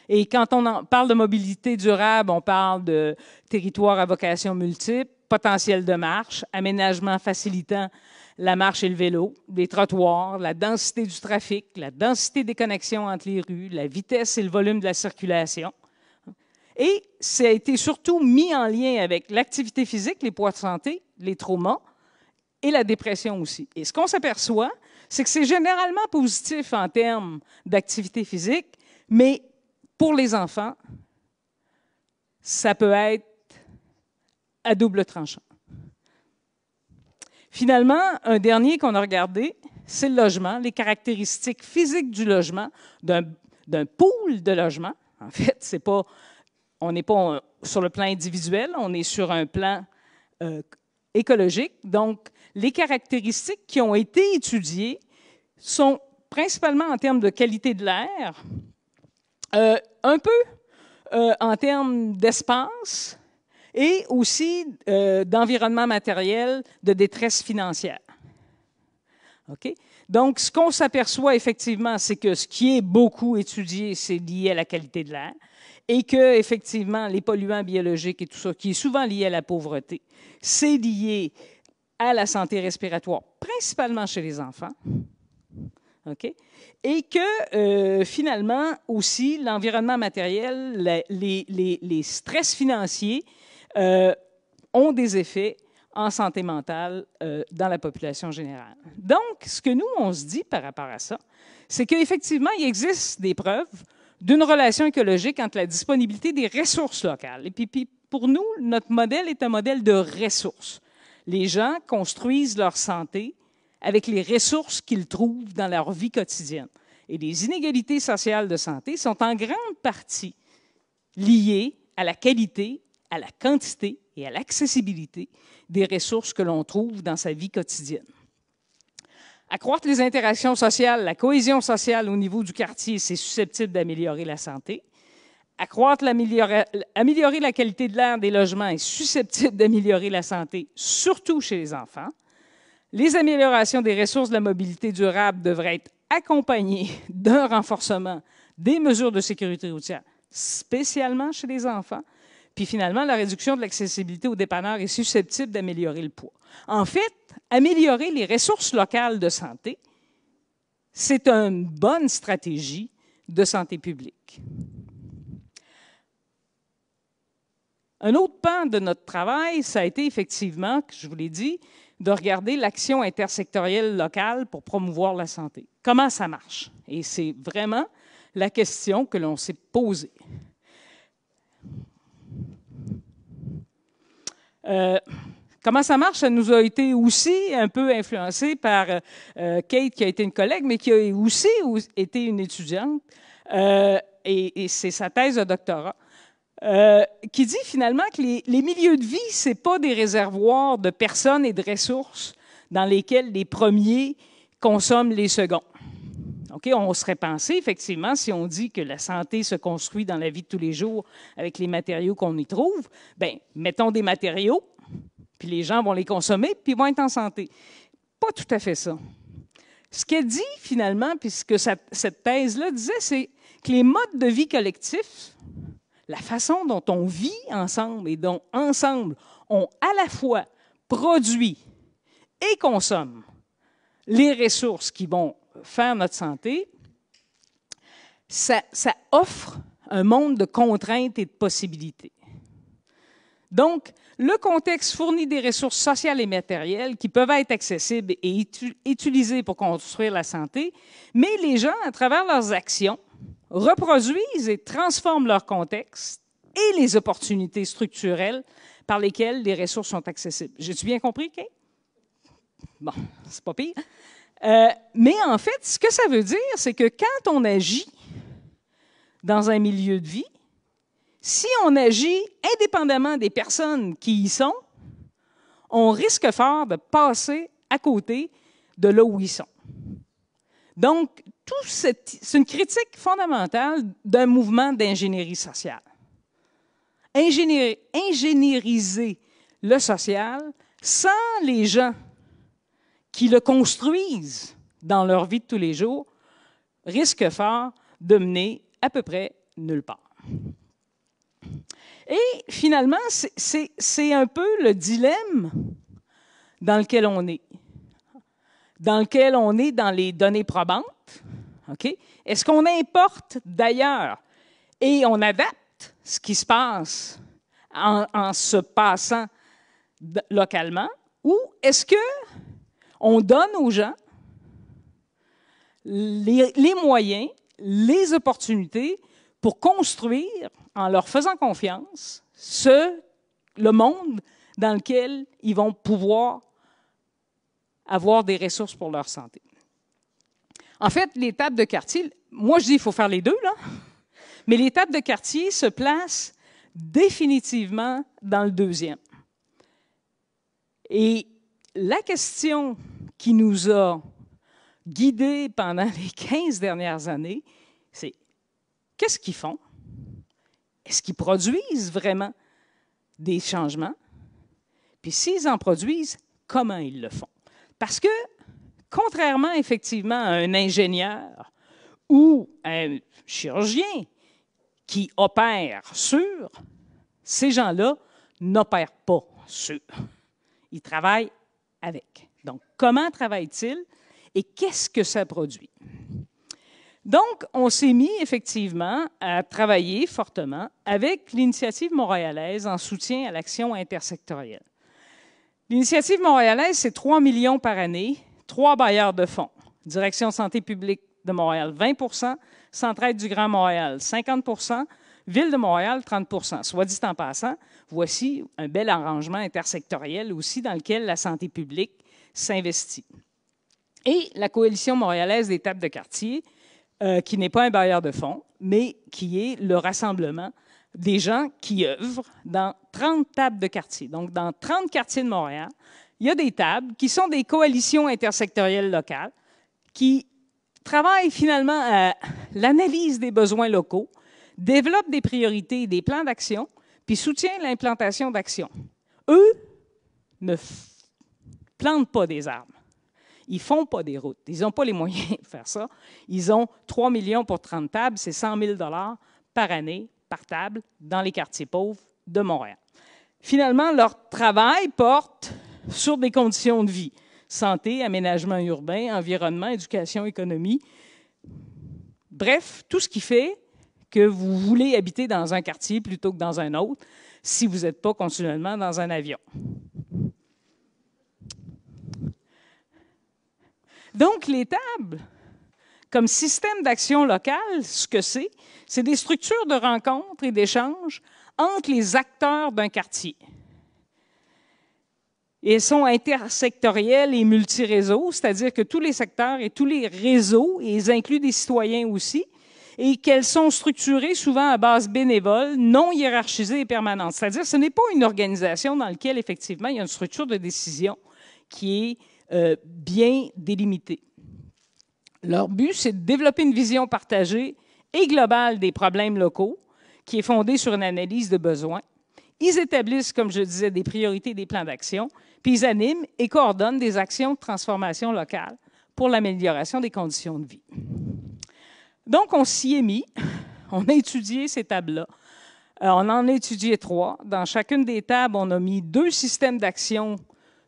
Et quand on parle de mobilité durable, on parle de territoire à vocation multiple, potentiel de marche, aménagement facilitant la marche et le vélo, des trottoirs, la densité du trafic, la densité des connexions entre les rues, la vitesse et le volume de la circulation. Et ça a été surtout mis en lien avec l'activité physique, les poids de santé, les traumas et la dépression aussi. Et ce qu'on s'aperçoit, c'est que c'est généralement positif en termes d'activité physique, mais pour les enfants, ça peut être à double tranchant. Finalement, un dernier qu'on a regardé, c'est le logement, les caractéristiques physiques du logement, d'un pool de logement. En fait, c'est pas, on n'est pas sur le plan individuel, on est sur un plan écologique. Donc, les caractéristiques qui ont été étudiées sont principalement en termes de qualité de l'air, un peu en termes d'espace et aussi d'environnement matériel, de détresse financière. OK? Donc, ce qu'on s'aperçoit effectivement, c'est que ce qui est beaucoup étudié, c'est lié à la qualité de l'air et que, effectivement, les polluants biologiques et tout ça, qui est souvent lié à la pauvreté, c'est lié à la santé respiratoire, principalement chez les enfants. OK? Et que, finalement, aussi, l'environnement matériel, les stress financiers ont des effets en santé mentale dans la population générale. Donc, ce que nous, on se dit par rapport à ça, c'est qu'effectivement, il existe des preuves d'une relation écologique entre la disponibilité des ressources locales. Et puis pour nous, notre modèle est un modèle de ressources. Les gens construisent leur santé avec les ressources qu'ils trouvent dans leur vie quotidienne. Et les inégalités sociales de santé sont en grande partie liées à la qualité, à la quantité et à l'accessibilité des ressources que l'on trouve dans sa vie quotidienne. Accroître les interactions sociales, la cohésion sociale au niveau du quartier, c'est susceptible d'améliorer la santé. Améliorer la qualité de l'air des logements est susceptible d'améliorer la santé, surtout chez les enfants. Les améliorations des ressources de la mobilité durable devraient être accompagnées d'un renforcement des mesures de sécurité routière, spécialement chez les enfants. Puis finalement, la réduction de l'accessibilité aux dépanneurs est susceptible d'améliorer le poids. En fait, améliorer les ressources locales de santé, c'est une bonne stratégie de santé publique. Un autre pan de notre travail, ça a été effectivement, je vous l'ai dit, de regarder l'action intersectorielle locale pour promouvoir la santé. Comment ça marche? Et c'est vraiment la question que l'on s'est posée. Comment ça marche? Ça nous a été aussi un peu influencé par Kate, qui a été une collègue, mais qui a aussi été une étudiante, et c'est sa thèse de doctorat, qui dit finalement que les milieux de vie, ce n'est pas des réservoirs de personnes et de ressources dans lesquels les premiers consomment les seconds. Okay? On serait pensé, effectivement, si on dit que la santé se construit dans la vie de tous les jours avec les matériaux qu'on y trouve, bien, mettons des matériaux, puis les gens vont les consommer, puis ils vont être en santé. Pas tout à fait ça. Ce qu'elle dit, finalement, puis ce que cette thèse-là disait, c'est que les modes de vie collectifs, la façon dont on vit ensemble et dont, ensemble, on à la fois produit et consomme les ressources qui vont faire notre santé, ça offre un monde de contraintes et de possibilités. Donc, le contexte fournit des ressources sociales et matérielles qui peuvent être accessibles et utilisées pour construire la santé, mais les gens, à travers leurs actions, reproduisent et transforment leur contexte et les opportunités structurelles par lesquelles les ressources sont accessibles. J'ai-tu bien compris, Kate? Bon, c'est pas pire. Mais en fait, ce que ça veut dire, c'est que quand on agit dans un milieu de vie, si on agit indépendamment des personnes qui y sont, on risque fort de passer à côté de là où ils sont. Donc, c'est une critique fondamentale d'un mouvement d'ingénierie sociale. Ingénieriser le social sans les gens qui le construisent dans leur vie de tous les jours risque fort de mener à peu près nulle part. Et finalement, c'est un peu le dilemme dans lequel on est. Dans lequel on est dans les données probantes. Okay? Est-ce qu'on importe d'ailleurs et on adapte ce qui se passe en se passant localement, ou est-ce qu'on donne aux gens les moyens, les opportunités pour construire, en leur faisant confiance, le monde dans lequel ils vont pouvoir avoir des ressources pour leur santé. En fait, les tables de quartier, moi je dis qu'il faut faire les deux, là, mais les tables de quartier se placent définitivement dans le deuxième. Et la question qui nous a guidés pendant les 15 dernières années, c'est qu'est-ce qu'ils font? Est-ce qu'ils produisent vraiment des changements? Puis s'ils en produisent, comment ils le font? Parce que, contrairement effectivement à un ingénieur ou un chirurgien qui opère sur, ces gens-là n'opèrent pas sur. Ils travaillent avec. Donc, comment travaillent-ils et qu'est-ce que ça produit? Donc, on s'est mis effectivement à travailler fortement avec l'Initiative montréalaise en soutien à l'action intersectorielle. L'Initiative montréalaise, c'est 3 millions par année, 3 bailleurs de fonds. Direction santé publique de Montréal, 20 Centraide du Grand Montréal, 50 Ville de Montréal, 30 Soit dit en passant, voici un bel arrangement intersectoriel aussi dans lequel la santé publique s'investit. Et la Coalition montréalaise des tables de quartier, qui n'est pas un bailleur de fonds, mais qui est le rassemblement des gens qui œuvrent dans 30 tables de quartier. Donc, dans 30 quartiers de Montréal, il y a des tables qui sont des coalitions intersectorielles locales qui travaillent finalement à l'analyse des besoins locaux, développent des priorités et des plans d'action, puis soutiennent l'implantation d'actions. Eux ne plantent pas des arbres. Ils ne font pas des routes. Ils n'ont pas les moyens de faire ça. Ils ont 3 millions pour 30 tables, c'est 100 000 par année, par table, dans les quartiers pauvres de Montréal. Finalement, leur travail porte sur des conditions de vie. Santé, aménagement urbain, environnement, éducation, économie. Bref, tout ce qui fait que vous voulez habiter dans un quartier plutôt que dans un autre si vous n'êtes pas continuellement dans un avion. Donc, les tables, comme système d'action locale, ce que c'est des structures de rencontres et d'échanges entre les acteurs d'un quartier. Et elles sont intersectorielles et multiréseaux, c'est-à-dire que tous les secteurs et tous les réseaux, et ils incluent des citoyens aussi, et qu'elles sont structurées souvent à base bénévole, non hiérarchisée et permanente. C'est-à-dire que ce n'est pas une organisation dans laquelle, effectivement, il y a une structure de décision qui est bien délimitée. Leur but, c'est de développer une vision partagée et globale des problèmes locaux, qui est fondée sur une analyse de besoins. Ils établissent, comme je disais, des priorités et des plans d'action, puis ils animent et coordonnent des actions de transformation locale pour l'amélioration des conditions de vie. Donc, on s'y est mis, on a étudié ces tables-là. On en a étudié 3. Dans chacune des tables, on a mis 2 systèmes d'action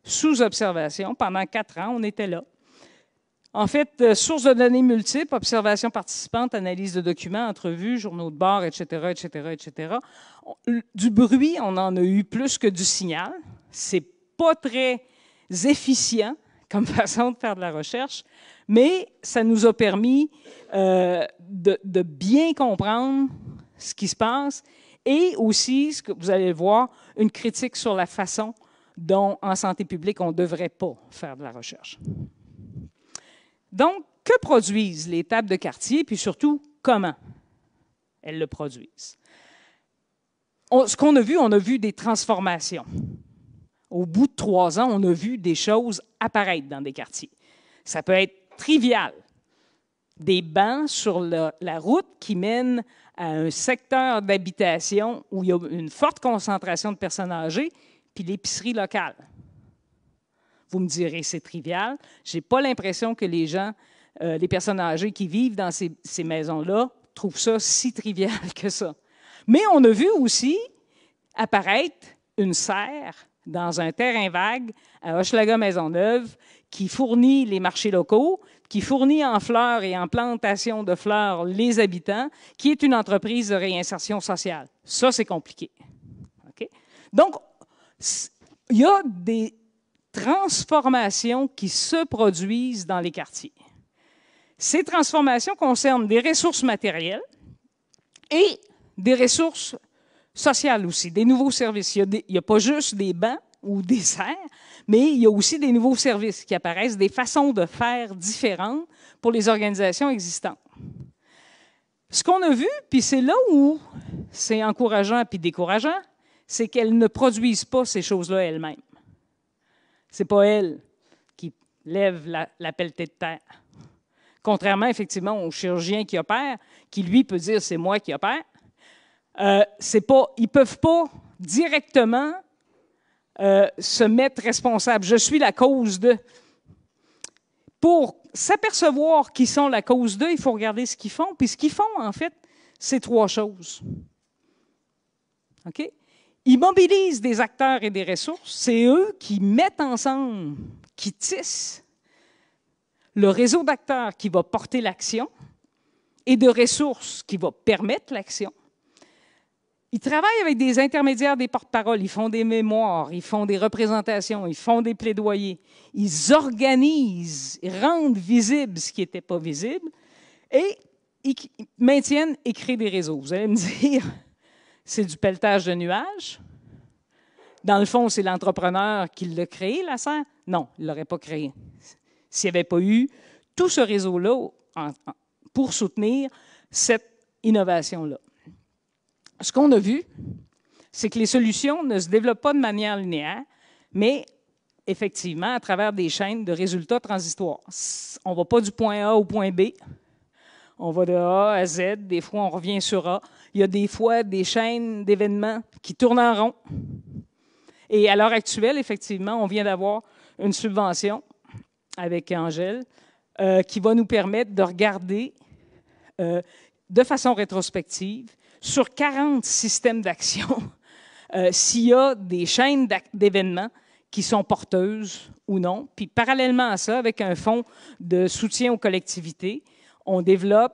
sous observation. Pendant 4 ans, on était là. En fait, sources de données multiples, observations participantes, analyse de documents, entrevues, journaux de bord, etc., etc., etc. Du bruit, on en a eu plus que du signal. C'est pas très efficient comme façon de faire de la recherche, mais ça nous a permis de bien comprendre ce qui se passe et aussi, ce que vous allez voir, une critique sur la façon dont, en santé publique, on ne devrait pas faire de la recherche. Donc, que produisent les tables de quartier, puis surtout, comment elles le produisent? Ce qu'on a vu des transformations. Au bout de 3 ans, on a vu des choses apparaître dans des quartiers. Ça peut être trivial. Des bancs sur la route qui mènent à un secteur d'habitation où il y a une forte concentration de personnes âgées, puis l'épicerie locale. Vous me direz, c'est trivial. Je n'ai pas l'impression que les gens, les personnes âgées qui vivent dans ces maisons-là, trouvent ça si trivial que ça. Mais on a vu aussi apparaître une serre dans un terrain vague à Hochelaga-Maisonneuve qui fournit les marchés locaux, qui fournit en fleurs et en plantation de fleurs les habitants, qui est une entreprise de réinsertion sociale. Ça, c'est compliqué. Okay? Donc, il y a des transformations qui se produisent dans les quartiers. Ces transformations concernent des ressources matérielles et des ressources sociales aussi, des nouveaux services. Il n'y a pas juste des bancs ou des serres, mais il y a aussi des nouveaux services qui apparaissent, des façons de faire différentes pour les organisations existantes. Ce qu'on a vu, puis c'est là où c'est encourageant puis décourageant, c'est qu'elles ne produisent pas ces choses-là elles-mêmes. Ce n'est pas elles qui lèvent la pelletée de terre. Contrairement, effectivement, au chirurgien qui opère, qui, lui, peut dire « c'est moi qui opère », ils ne peuvent pas directement se mettre responsables. Je suis la cause de... Pour s'apercevoir qu'ils sont la cause d'eux, il faut regarder ce qu'ils font. Puis ce qu'ils font, en fait, c'est 3 choses. OK? Ils mobilisent des acteurs et des ressources. C'est eux qui mettent ensemble, qui tissent le réseau d'acteurs qui va porter l'action et de ressources qui va permettre l'action. Ils travaillent avec des intermédiaires, des porte-paroles, ils font des mémoires, ils font des représentations, ils font des plaidoyers, ils organisent, ils rendent visible ce qui n'était pas visible et ils maintiennent et créent des réseaux. Vous allez me dire, c'est du pelletage de nuages. Dans le fond, c'est l'entrepreneur qui l'a créé, la serre. Non, il ne l'aurait pas créé. S'il n'y avait pas eu tout ce réseau-là pour soutenir cette innovation-là. Ce qu'on a vu, c'est que les solutions ne se développent pas de manière linéaire, mais effectivement à travers des chaînes de résultats transitoires. On ne va pas du point A au point B, on va de A à Z, des fois on revient sur A. Il y a des fois des chaînes d'événements qui tournent en rond. Et à l'heure actuelle, effectivement, on vient d'avoir une subvention avec Angèle qui va nous permettre de regarder de façon rétrospective sur 40 systèmes d'action, s'il y a des chaînes d'événements qui sont porteuses ou non. Puis parallèlement à ça, avec un fonds de soutien aux collectivités, on développe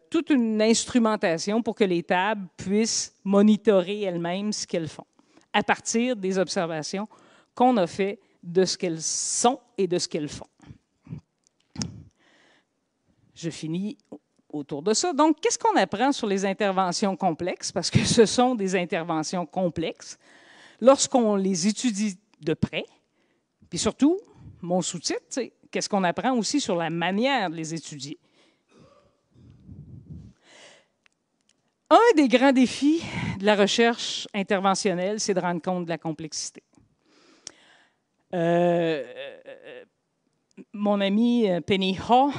toute une instrumentation pour que les tables puissent monitorer elles-mêmes ce qu'elles font, à partir des observations qu'on a faites de ce qu'elles sont et de ce qu'elles font. Je finis autour de ça. Donc, qu'est-ce qu'on apprend sur les interventions complexes? Parce que ce sont des interventions complexes. Lorsqu'on les étudie de près, puis surtout, mon sous-titre, c'est qu'est-ce qu'on apprend aussi sur la manière de les étudier? Un des grands défis de la recherche interventionnelle, c'est de rendre compte de la complexité. Mon ami Penny Haw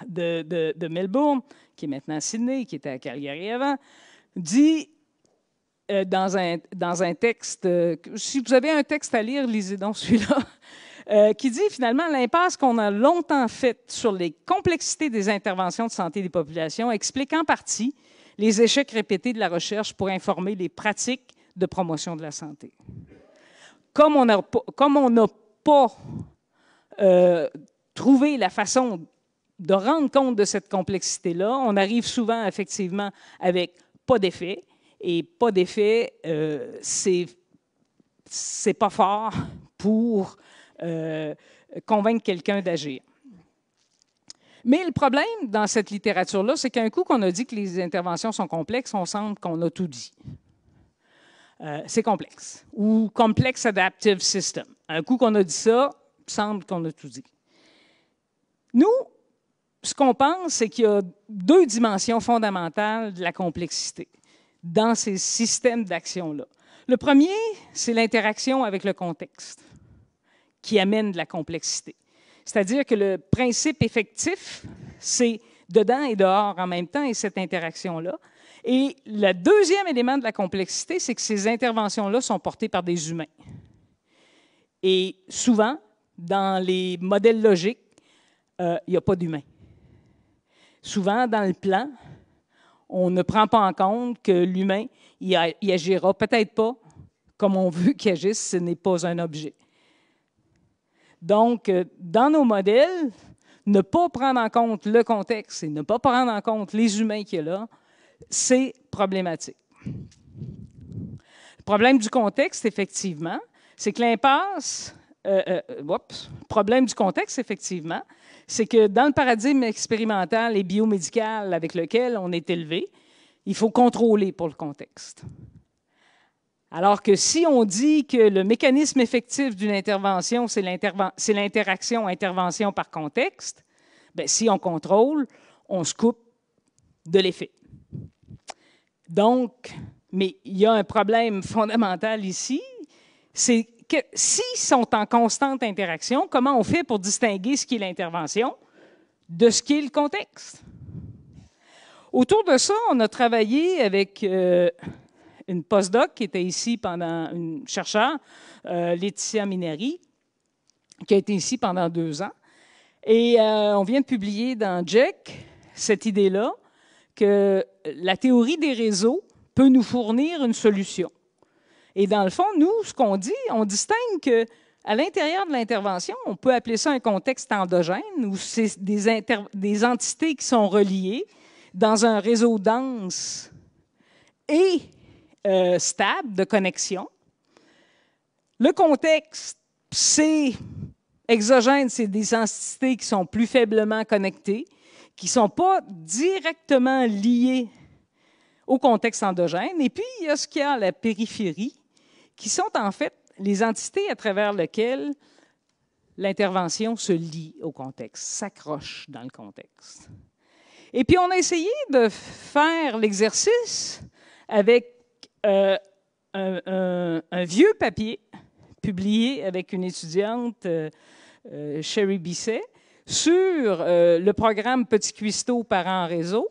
de Melbourne, qui est maintenant à Sydney, qui était à Calgary avant, dit dans un texte, si vous avez un texte à lire, lisez donc celui-là, qui dit finalement l'impasse qu'on a longtemps faite sur les complexités des interventions de santé des populations explique en partie les échecs répétés de la recherche pour informer les pratiques de promotion de la santé. Comme on n'a pas trouvé la façon de rendre compte de cette complexité-là, on arrive souvent effectivement avec pas d'effet, et pas d'effet, c'est pas fort pour convaincre quelqu'un d'agir. Mais le problème dans cette littérature-là, c'est qu'un coup qu'on a dit que les interventions sont complexes, on semble qu'on a tout dit. C'est complexe, ou Complex Adaptive System. Un coup qu'on a dit ça, il semble qu'on a tout dit. Nous, ce qu'on pense, c'est qu'il y a 2 dimensions fondamentales de la complexité dans ces systèmes d'action-là. Le premier, c'est l'interaction avec le contexte qui amène de la complexité. C'est-à-dire que le principe effectif, c'est dedans et dehors en même temps et cette interaction-là. Et le deuxième élément de la complexité, c'est que ces interventions-là sont portées par des humains. Et souvent, dans les modèles logiques, il n'y a pas d'humains. Souvent, dans le plan, on ne prend pas en compte que l'humain, il agira peut-être pas comme on veut qu'il agisse, ce n'est pas un objet. Donc, dans nos modèles, ne pas prendre en compte le contexte et ne pas prendre en compte les humains qu'il y a là, c'est problématique. Le problème du contexte, effectivement, c'est que l'impasse... problème du contexte, effectivement, c'est que dans le paradigme expérimental et biomédical avec lequel on est élevé, il faut contrôler pour le contexte. Alors que si on dit que le mécanisme effectif d'une intervention, c'est l'interaction intervention par contexte, bien, si on contrôle, on se coupe de l'effet. Donc, mais il y a un problème fondamental ici, c'est que s'ils sont en constante interaction, comment on fait pour distinguer ce qui est l'intervention de ce qui est le contexte? Autour de ça, on a travaillé avec une postdoc qui était ici pendant, une chercheure, Laetitia Mineri, qui a été ici pendant 2 ans. Et on vient de publier dans JEC cette idée-là que la théorie des réseaux peut nous fournir une solution. Et dans le fond, nous, ce qu'on dit, on distingue qu'à l'intérieur de l'intervention, on peut appeler ça un contexte endogène, où c'est des entités qui sont reliées dans un réseau dense et stable de connexion. Le contexte, c'est exogène, c'est des entités qui sont plus faiblement connectées, qui ne sont pas directement liées au contexte endogène. Et puis, il y a ce qu'il y a à la périphérie, qui sont en fait les entités à travers lesquelles l'intervention se lie au contexte, s'accroche dans le contexte. Et puis, on a essayé de faire l'exercice avec un vieux papier publié avec une étudiante, Sherry Bisset, sur le programme Petit Cuistot Parents en réseau,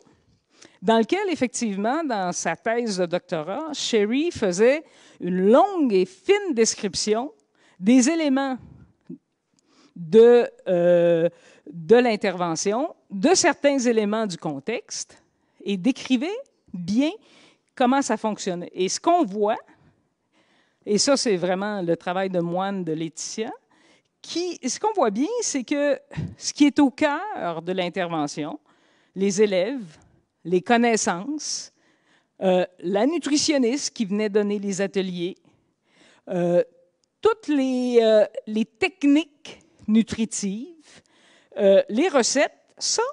dans lequel, effectivement, dans sa thèse de doctorat, Sherry faisait une longue et fine description des éléments de l'intervention, de certains éléments du contexte, et décrivait bien comment ça fonctionnait. Et ce qu'on voit, et ça, c'est vraiment le travail de moine de Laetitia, ce qu'on voit bien, c'est que ce qui est au cœur de l'intervention, les élèves, les connaissances, la nutritionniste qui venait donner les ateliers, toutes les techniques nutritives, les recettes, ça,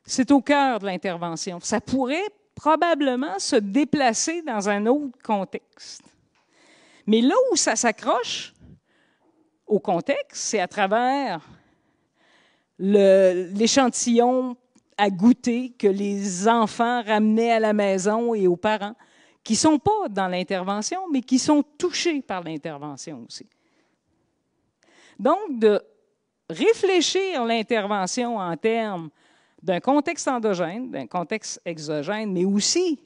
c'est au cœur de l'intervention. Ça pourrait probablement se déplacer dans un autre contexte. Mais là où ça s'accroche au contexte, c'est à travers l'échantillon à goûter que les enfants ramenaient à la maison et aux parents, qui ne sont pas dans l'intervention, mais qui sont touchés par l'intervention aussi. Donc, de réfléchir l'intervention en termes d'un contexte endogène, d'un contexte exogène, mais aussi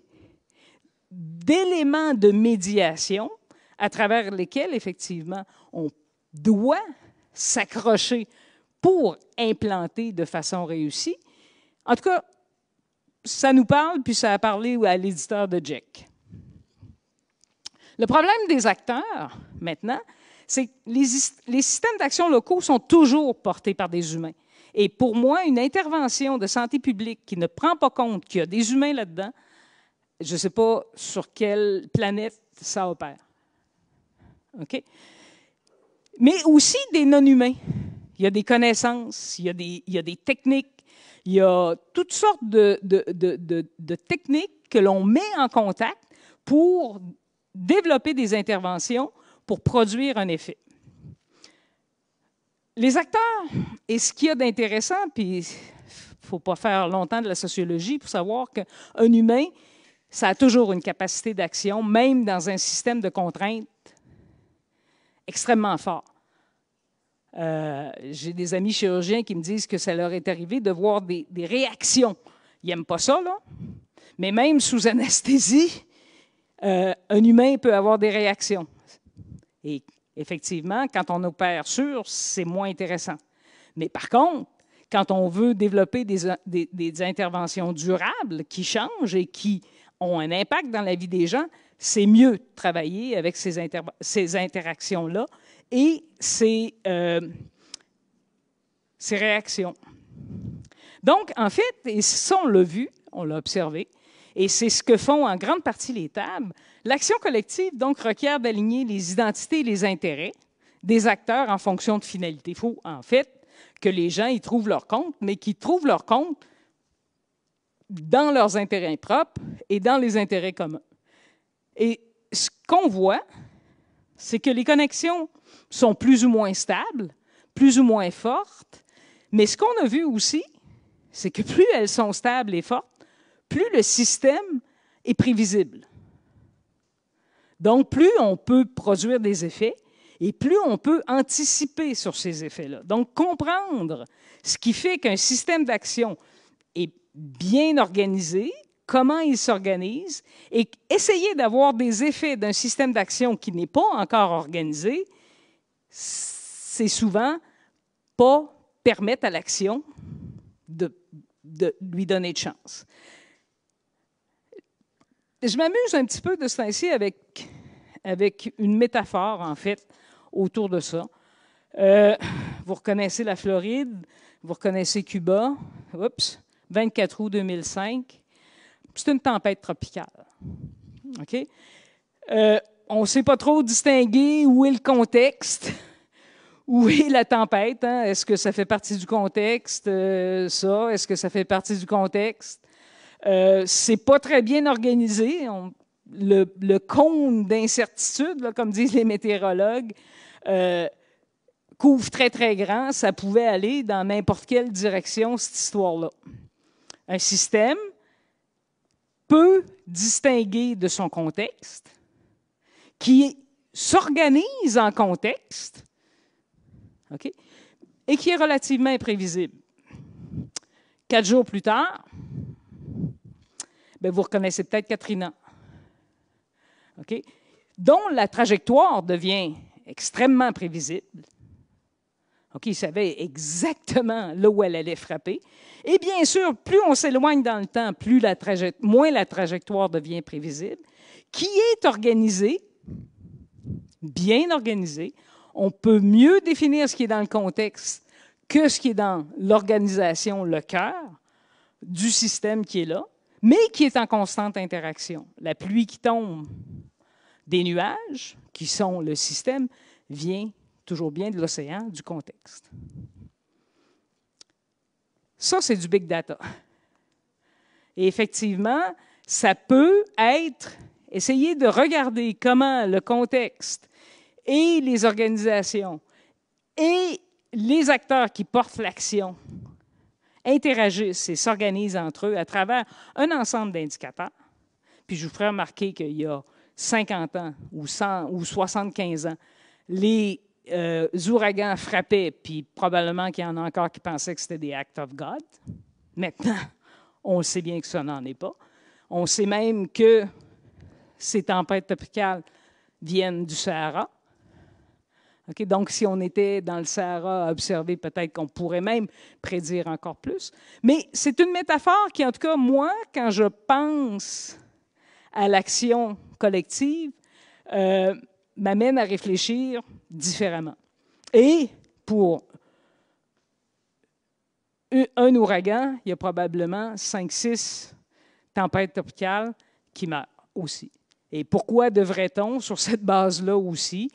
d'éléments de médiation à travers lesquels, effectivement, on doit s'accrocher pour implanter de façon réussie. En tout cas, ça nous parle, puis ça a parlé à l'éditeur de JEC. Le problème des acteurs, maintenant, c'est que les systèmes d'action locaux sont toujours portés par des humains. Et pour moi, une intervention de santé publique qui ne prend pas compte qu'il y a des humains là-dedans, je ne sais pas sur quelle planète ça opère. OK? Mais aussi des non-humains. Il y a des connaissances, il y a des techniques, il y a toutes sortes de techniques que l'on met en contact pour développer des interventions pour produire un effet. Les acteurs, et ce qu'il y a d'intéressant, puis il ne faut pas faire longtemps de la sociologie pour savoir qu'un humain, ça a toujours une capacité d'action, même dans un système de contraintes extrêmement fort. J'ai des amis chirurgiens qui me disent que ça leur est arrivé de voir des réactions. Ils n'aiment pas ça, là. Mais même sous anesthésie, un humain peut avoir des réactions. Et effectivement, quand on opère sur, c'est moins intéressant. Mais par contre, quand on veut développer des interventions durables qui changent et qui ont un impact dans la vie des gens, c'est mieux de travailler avec ces interactions-là et ces réactions. Donc, en fait, et ça, on l'a vu, on l'a observé, et c'est ce que font en grande partie les tables. L'action collective, donc, requiert d'aligner les identités et les intérêts des acteurs en fonction de finalités. Il faut, en fait, que les gens y trouvent leur compte, mais qu'ils trouvent leur compte dans leurs intérêts propres et dans les intérêts communs. Et ce qu'on voit, c'est que les connexions sont plus ou moins stables, plus ou moins fortes, mais ce qu'on a vu aussi, c'est que plus elles sont stables et fortes, plus le système est prévisible. Donc, plus on peut produire des effets et plus on peut anticiper sur ces effets-là. Donc, comprendre ce qui fait qu'un système d'action est bien organisé, comment il s'organise, et essayer d'avoir des effets d'un système d'action qui n'est pas encore organisé, c'est souvent pas permettre à l'action de lui donner de chance. Je m'amuse un petit peu de ce temps-ci avec une métaphore, en fait, autour de ça. Vous reconnaissez la Floride, vous reconnaissez Cuba. Oups, 24 août 2005. C'est une tempête tropicale. OK? On ne sait pas trop distinguer où est le contexte, où est la tempête. Hein? Est-ce que ça fait partie du contexte, ça? Est-ce que ça fait partie du contexte? C'est pas très bien organisé. Le cône d'incertitude, là, comme disent les météorologues, couvre très, très grand. Ça pouvait aller dans n'importe quelle direction, cette histoire-là. Un système peut distinguer de son contexte, qui s'organise en contexte, okay, et qui est relativement imprévisible. 4 jours plus tard, bien, vous reconnaissez peut-être Katrina, okay, dont la trajectoire devient extrêmement prévisible. Okay, il savait exactement là où elle allait frapper. Et bien sûr, plus on s'éloigne dans le temps, moins la trajectoire devient prévisible, qui est organisée, bien organisée. On peut mieux définir ce qui est dans le contexte que ce qui est dans l'organisation, le cœur du système qui est là, mais qui est en constante interaction. La pluie qui tombe des nuages, qui sont le système, vient toujours bien de l'océan, du contexte. Ça, c'est du big data. Et effectivement, ça peut être, essayer de regarder comment le contexte et les organisations et les acteurs qui portent l'action interagissent et s'organisent entre eux à travers un ensemble d'indicateurs. Puis je vous ferai remarquer qu'il y a 50 ans ou 100 ou 75 ans, les ouragans frappaient, puis probablement qu'il y en a encore qui pensaient que c'était des acts of God. Maintenant, on sait bien que ça n'en est pas. On sait même que ces tempêtes tropicales viennent du Sahara. Okay? Donc, si on était dans le Sahara à observer, peut-être qu'on pourrait même prédire encore plus. Mais c'est une métaphore qui, en tout cas, moi, quand je pense à l'action collective, m'amène à réfléchir différemment. Et pour un ouragan, il y a probablement 5-6 tempêtes tropicales qui meurent aussi. Et pourquoi devrait-on, sur cette base-là aussi,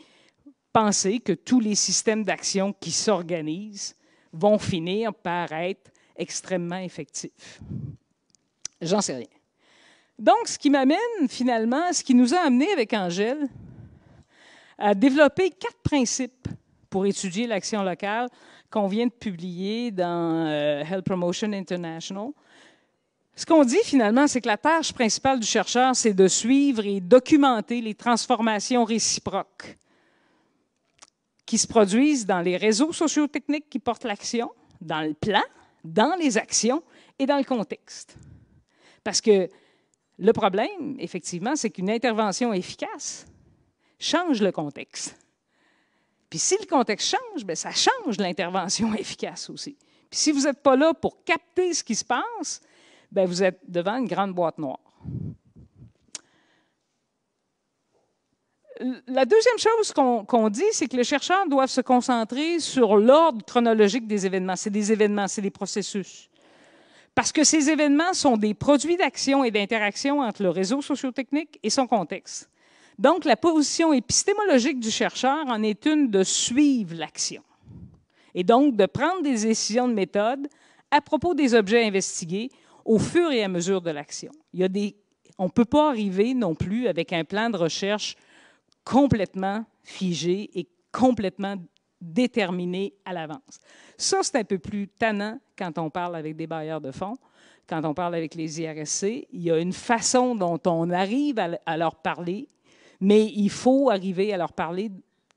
penser que tous les systèmes d'action qui s'organisent vont finir par être extrêmement effectifs? J'en sais rien. Donc, ce qui m'amène finalement, ce qui nous a amené avec Angèle à développer 4 principes pour étudier l'action locale qu'on vient de publier dans Health Promotion International. Ce qu'on dit finalement, c'est que la tâche principale du chercheur, c'est de suivre et documenter les transformations réciproques qui se produisent dans les réseaux socio-techniques qui portent l'action, dans le plan, dans les actions et dans le contexte. Parce que le problème, effectivement, c'est qu'une intervention efficace change le contexte. Puis si le contexte change, bien, ça change l'intervention efficace aussi. Puis si vous n'êtes pas là pour capter ce qui se passe, bien, vous êtes devant une grande boîte noire. La deuxième chose qu'on dit, c'est que les chercheurs doivent se concentrer sur l'ordre chronologique des événements. C'est des événements, c'est des processus. Parce que ces événements sont des produits d'action et d'interaction entre le réseau socio-technique et son contexte. Donc, la position épistémologique du chercheur en est une de suivre l'action. Et donc, de prendre des décisions de méthode à propos des objets investigués au fur et à mesure de l'action. On ne peut pas arriver non plus avec un plan de recherche complètement figé et complètement déterminés à l'avance. Ça, c'est un peu plus tannant quand on parle avec des bailleurs de fonds, quand on parle avec les IRSC. Il y a une façon dont on arrive à leur parler, mais il faut arriver à leur parler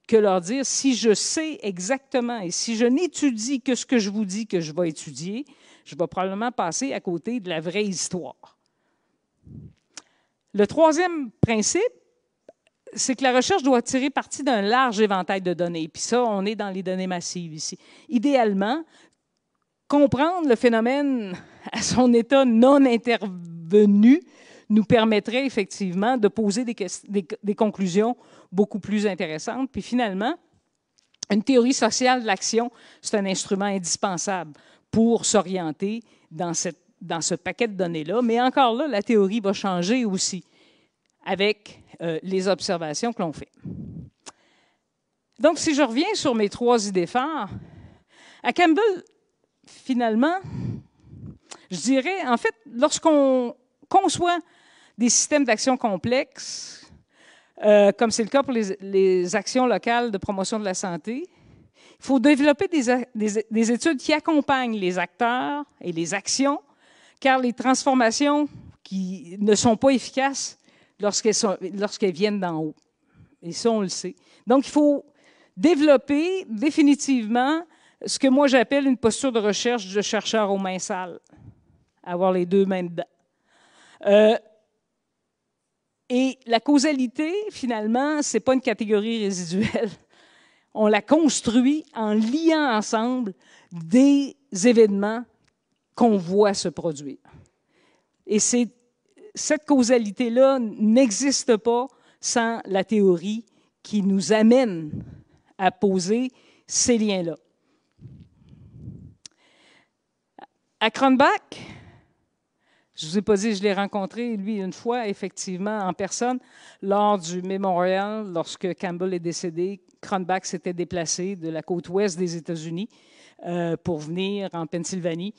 que leur dire, si je sais exactement et si je n'étudie que ce que je vous dis que je vais étudier, je vais probablement passer à côté de la vraie histoire. Le troisième principe, c'est que la recherche doit tirer parti d'un large éventail de données. Puis ça, on est dans les données massives ici. Idéalement, comprendre le phénomène à son état non intervenu nous permettrait effectivement de poser des conclusions beaucoup plus intéressantes. Puis finalement, une théorie sociale de l'action, c'est un instrument indispensable pour s'orienter dans ce paquet de données-là. Mais encore là, la théorie va changer aussi avec les observations que l'on fait. Donc, si je reviens sur mes 3 idées phares, à Campbell, finalement, je dirais, en fait, lorsqu'on conçoit des systèmes d'action complexes, comme c'est le cas pour les actions locales de promotion de la santé, il faut développer des études qui accompagnent les acteurs et les actions, car les transformations qui ne sont pas efficaces lorsqu'elles viennent d'en haut. Et ça, on le sait. Donc, il faut développer définitivement ce que moi j'appelle une posture de recherche de chercheur aux mains sales. Avoir les 2 mains dedans. Et la causalité, finalement, ce n'est pas une catégorie résiduelle. On la construit en liant ensemble des événements qu'on voit se produire. Et cette causalité-là n'existe pas sans la théorie qui nous amène à poser ces liens-là. À Cronbach, je ne vous ai pas dit, je l'ai rencontré, lui, une fois, effectivement, en personne, lors du Memorial, lorsque Campbell est décédé. Cronbach s'était déplacé de la côte ouest des États-Unis pour venir en Pennsylvanie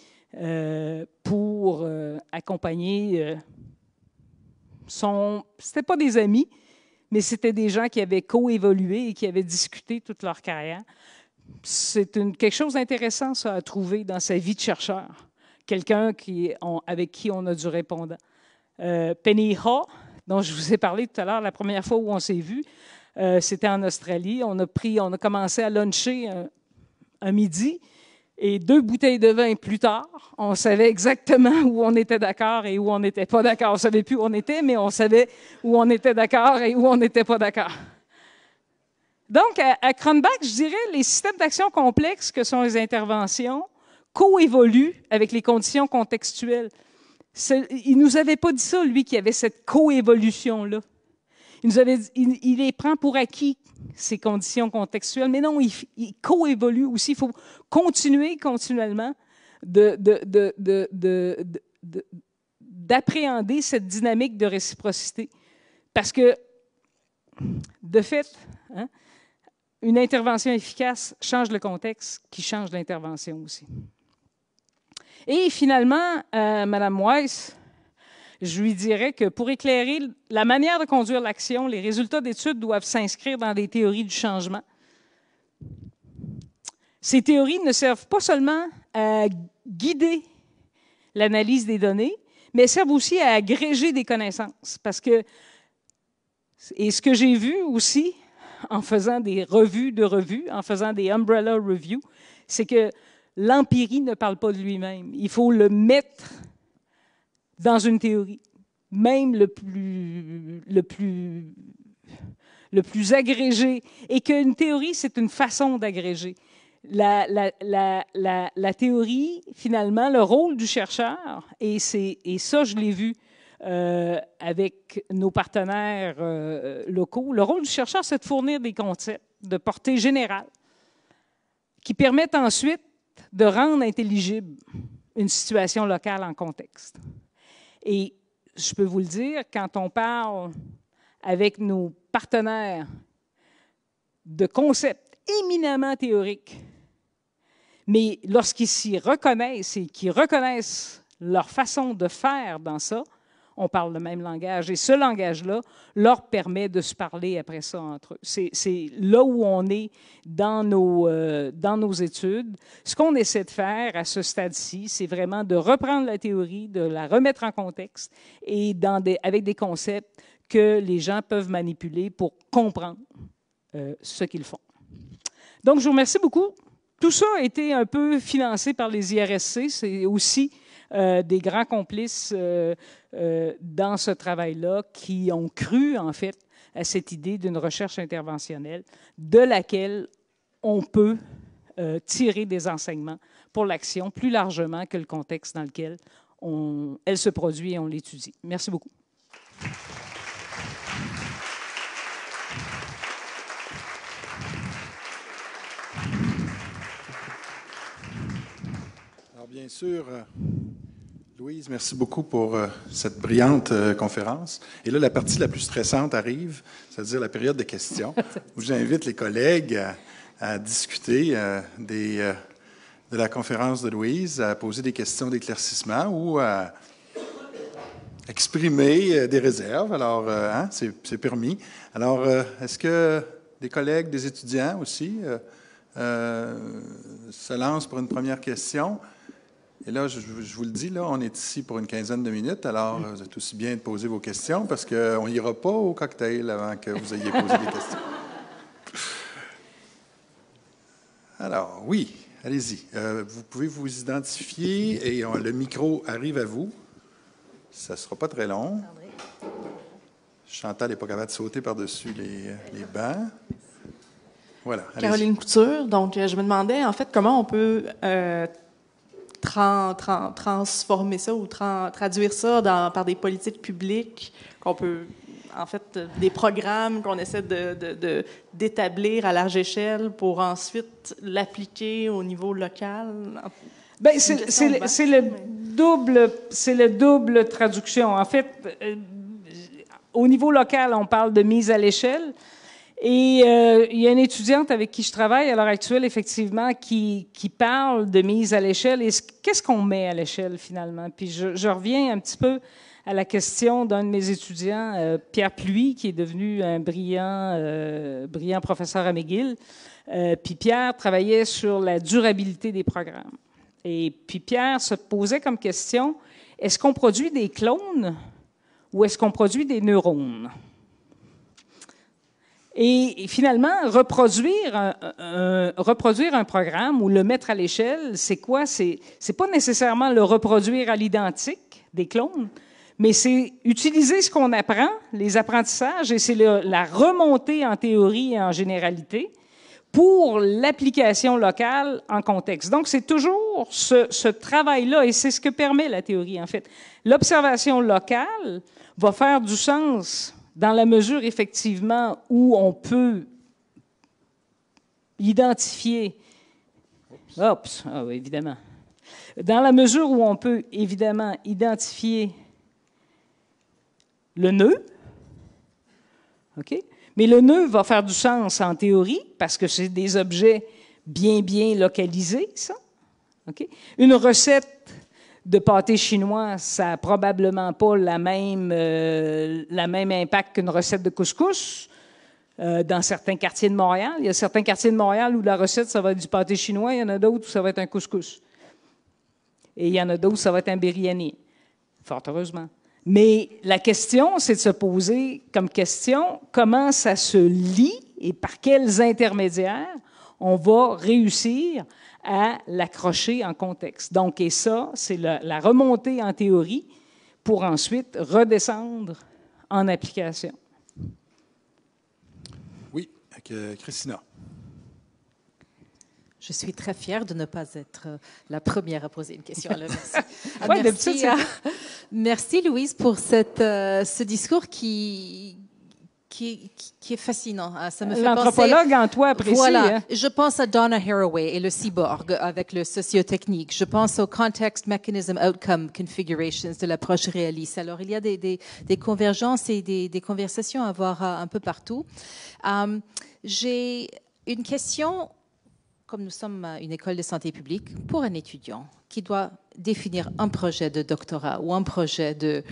pour accompagner c'était pas des amis, mais c'était des gens qui avaient coévolué et qui avaient discuté toute leur carrière. C'est quelque chose d'intéressant, ça, à trouver dans sa vie de chercheur. Quelqu'un avec qui on a du répondant. Penny Haw, dont je vous ai parlé tout à l'heure, la première fois où on s'est vu, c'était en Australie. On a commencé à luncher un midi, et 2 bouteilles de vin plus tard, on savait exactement où on était d'accord et où on n'était pas d'accord. On ne savait plus où on était, mais on savait où on était d'accord et où on n'était pas d'accord. Donc, à Cronbach, je dirais, les systèmes d'action complexes que sont les interventions coévoluent avec les conditions contextuelles. Il ne nous avait pas dit ça, lui, qui avait cette coévolution-là. Il les prend pour acquis, ces conditions contextuelles, mais non, il coévolue aussi. Il faut continuer continuellement d'appréhender cette dynamique de réciprocité. Parce que, de fait, une intervention efficace change le contexte, qui change l'intervention aussi. Et finalement, Mme Weiss, je lui dirais que pour éclairer la manière de conduire l'action, les résultats d'études doivent s'inscrire dans des théories du changement. Ces théories ne servent pas seulement à guider l'analyse des données, mais elles servent aussi à agréger des connaissances. Et ce que j'ai vu aussi en faisant des revues de revues, en faisant des umbrella reviews, c'est que l'empirie ne parle pas de lui-même. Il faut le mettre dans une théorie, même le plus agrégé, et qu'une théorie, c'est une façon d'agréger. La théorie, finalement, le rôle du chercheur, et ça, je l'ai vu avec nos partenaires locaux, le rôle du chercheur, c'est de fournir des concepts de portée générale qui permettent ensuite de rendre intelligible une situation locale en contexte. Et je peux vous le dire, quand on parle avec nos partenaires de concepts éminemment théoriques, mais lorsqu'ils s'y reconnaissent et qu'ils reconnaissent leur façon de faire dans ça, on parle le même langage. Et ce langage-là leur permet de se parler après ça entre eux. C'est là où on est dans nos études. Ce qu'on essaie de faire à ce stade-ci, c'est vraiment de reprendre la théorie, de la remettre en contexte et avec des concepts que les gens peuvent manipuler pour comprendre ce qu'ils font. Donc, je vous remercie beaucoup. Tout ça a été un peu financé par les IRSC. C'est aussi des grands complices dans ce travail-là qui ont cru, en fait, à cette idée d'une recherche interventionnelle de laquelle on peut tirer des enseignements pour l'action plus largement que le contexte dans lequel elle se produit et on l'étudie. Merci beaucoup. Alors, bien sûr, Louise, merci beaucoup pour cette brillante conférence. Et là, la partie la plus stressante arrive, c'est-à-dire la période de questions, où j'invite les collègues à discuter de la conférence de Louise, à poser des questions d'éclaircissement ou à exprimer des réserves. Alors, c'est permis. Alors, est-ce que des collègues, des étudiants aussi se lancent pour une première question? Et là, je vous le dis, là, on est ici pour une quinzaine de minutes, alors vous êtes aussi bien de poser vos questions parce qu'on n'ira pas au cocktail avant que vous ayez posé des questions. Alors, oui, allez-y. Vous pouvez vous identifier et le micro arrive à vous. Ça ne sera pas très long. Chantal n'est pas capable de sauter par-dessus les bancs. Voilà. Caroline Couture. Donc, je me demandais, en fait, comment on peut transformer ça ou traduire ça par des politiques publiques qu'on peut, en fait, des programmes qu'on essaie d'établir à large échelle pour ensuite l'appliquer au niveau local? Bien, c'est le double traduction. En fait, au niveau local, on parle de mise à l'échelle. Et il y a une étudiante avec qui je travaille à l'heure actuelle, effectivement, qui parle de mise à l'échelle. Et qu'est-ce qu'on met à l'échelle, finalement? Puis je reviens un petit peu à la question d'un de mes étudiants, Pierre Pluy, qui est devenu un brillant professeur à McGill. Puis Pierre travaillait sur la durabilité des programmes. Et puis Pierre se posait comme question, est-ce qu'on produit des clones ou est-ce qu'on produit des neurones? Et finalement, reproduire un programme ou le mettre à l'échelle, c'est quoi? C'est pas nécessairement le reproduire à l'identique des clones, mais c'est utiliser ce qu'on apprend, les apprentissages, et c'est la remontée en théorie et en généralité pour l'application locale en contexte. Donc, c'est toujours ce travail-là, et c'est ce que permet la théorie, en fait. L'observation locale va faire du sens dans la mesure, effectivement, où on peut identifier... Oups, ah oui, évidemment. Dans la mesure où on peut, évidemment, identifier le nœud, OK? Mais le nœud va faire du sens en théorie, parce que c'est des objets bien localisés, ça. OK? Une recette de pâté chinois, ça n'a probablement pas la même impact qu'une recette de couscous dans certains quartiers de Montréal. Il y a certains quartiers de Montréal où la recette, ça va être du pâté chinois. Il y en a d'autres où ça va être un couscous. Et il y en a d'autres où ça va être un biryani. Fort heureusement. Mais la question, c'est de se poser comme question comment ça se lie et par quels intermédiaires on va réussir à l'accrocher en contexte. Donc, et ça, c'est la remontée en théorie pour ensuite redescendre en application. Oui, avec Christina. Je suis très fière de ne pas être la première à poser une question. Alors, merci. Merci, Louise, pour ce discours qui est fascinant. Ça me fait l'anthropologue en toi apprécie. Voilà. Hein? Je pense à Donna Haraway et le cyborg avec le sociotechnique. Je pense au Context Mechanism Outcome Configurations de l'approche réaliste. Alors, il y a des convergences et des conversations à avoir un peu partout. J'ai une question comme nous sommes une école de santé publique, pour un étudiant qui doit définir un projet de doctorat ou un projet de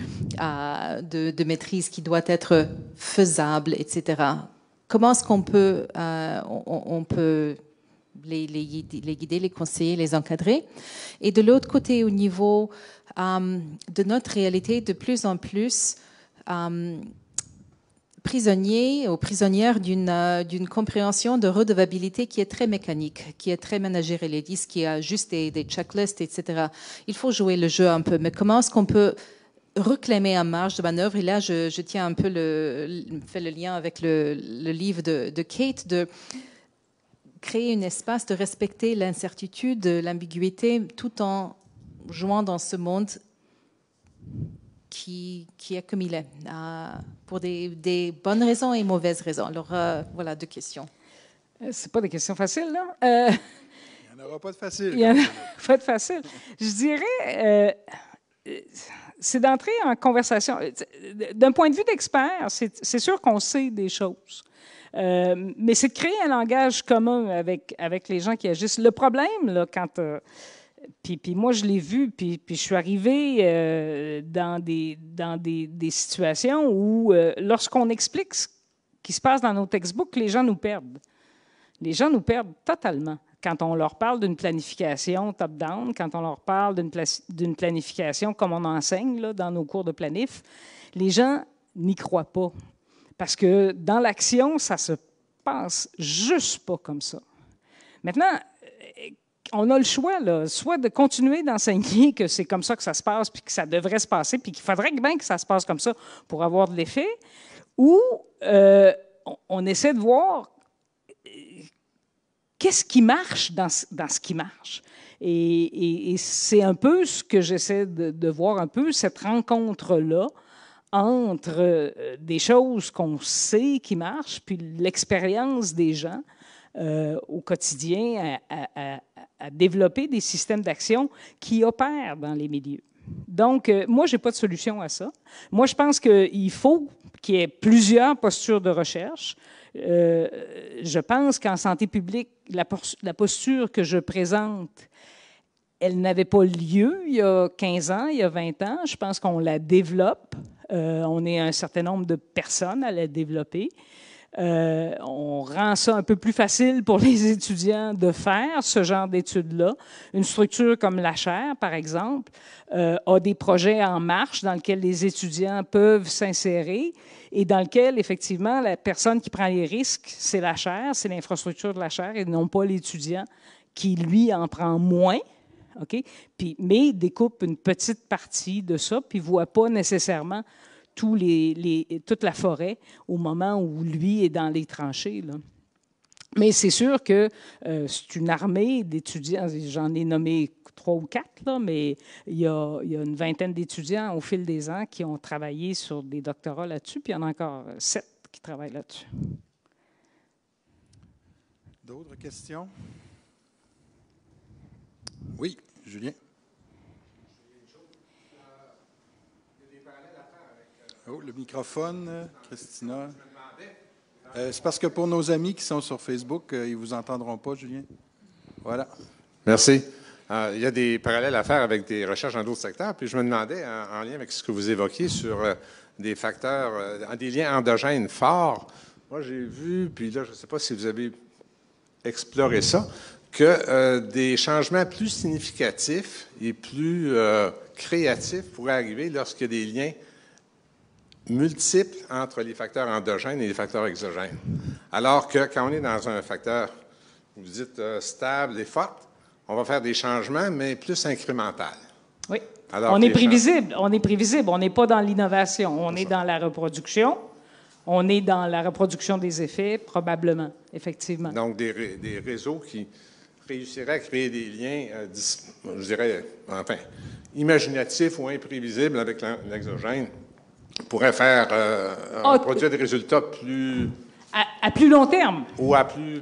maîtrise qui doit être faisable, etc., comment est-ce qu'on peut, on peut les guider, les conseiller, les encadrer? Et de l'autre côté, au niveau de notre réalité, de plus en plus prisonniers ou prisonnières d'une compréhension de redevabilité qui est très mécanique, qui est très managérialiste, qui a juste des checklists, etc. Il faut jouer le jeu un peu, mais comment est-ce qu'on peut réclamer en marge de manœuvre? Et là, je tiens un peu fait le lien avec le livre de Kate, de créer un espace de respecter l'incertitude, l'ambiguïté, tout en jouant dans ce monde qui est comme il est, pour des bonnes raisons et mauvaises raisons. Alors, voilà, 2 questions. C'est pas des questions faciles, là. Il n'y en aura pas de facile. Il n'y en a pas de facile. Je dirais, c'est d'entrer en conversation. D'un point de vue d'expert, c'est sûr qu'on sait des choses. Mais c'est de créer un langage commun avec les gens qui agissent. Le problème, là, quand... Puis moi, je l'ai vu, puis je suis arrivée dans des situations où, lorsqu'on explique ce qui se passe dans nos textbooks, les gens nous perdent. Les gens nous perdent totalement. Quand on leur parle d'une planification top-down, quand on leur parle d'une planification comme on enseigne là, dans nos cours de planif, les gens n'y croient pas. Parce que dans l'action, ça se passe juste pas comme ça. Maintenant, on a le choix, là, soit de continuer d'enseigner que c'est comme ça que ça se passe, puis que ça devrait se passer, puis qu'il faudrait bien que ça se passe comme ça pour avoir de l'effet, ou on essaie de voir qu'est-ce qui marche dans ce qui marche. Et c'est un peu ce que j'essaie de voir, un peu cette rencontre-là entre des choses qu'on sait qui marchent, puis l'expérience des gens au quotidien à développer des systèmes d'action qui opèrent dans les milieux. Donc, moi, je n'ai pas de solution à ça. Moi, je pense qu'il faut qu'il y ait plusieurs postures de recherche. Je pense qu'en santé publique, la posture que je présente, elle n'avait pas lieu il y a 15 ans, il y a 20 ans. Je pense qu'on la développe. On est un certain nombre de personnes à la développer. On rend ça un peu plus facile pour les étudiants de faire ce genre d'études-là. Une structure comme la chaire, par exemple, a des projets en marche dans lesquels les étudiants peuvent s'insérer et dans lequel, effectivement, la personne qui prend les risques, c'est la chaire, c'est l'infrastructure de la chaire et non pas l'étudiant qui, lui, en prend moins. Okay? Mais découpe une petite partie de ça, puis ne voit pas nécessairement toute la forêt au moment où lui est dans les tranchées, là. Mais c'est sûr que c'est une armée d'étudiants. J'en ai nommé 3 ou 4, là, mais il y a une vingtaine d'étudiants au fil des ans qui ont travaillé sur des doctorats là-dessus, puis il y en a encore 7 qui travaillent là-dessus. D'autres questions? Oui, Julien. Oh, le microphone, Christina. C'est parce que pour nos amis qui sont sur Facebook, ils ne vous entendront pas, Julien. Voilà. Merci. Il y a des parallèles à faire avec des recherches dans d'autres secteurs. Puis je me demandais, en lien avec ce que vous évoquiez sur des facteurs, des liens endogènes forts, moi j'ai vu, puis là je ne sais pas si vous avez exploré ça, que des changements plus significatifs et plus créatifs pourraient arriver lorsqu'il y a des liens multiples entre les facteurs endogènes et les facteurs exogènes. Alors que quand on est dans un facteur, vous dites, stable et fort, on va faire des changements, mais plus incrémental. Oui. Alors on est prévisible. On n'est pas dans l'innovation. On est dans la reproduction. On est dans la reproduction des effets, probablement, effectivement. Donc, des réseaux qui réussiraient à créer des liens, je dirais, enfin, imaginatifs ou imprévisibles avec l'exogène, pourrait faire produire des résultats plus... À plus long terme. Ou à plus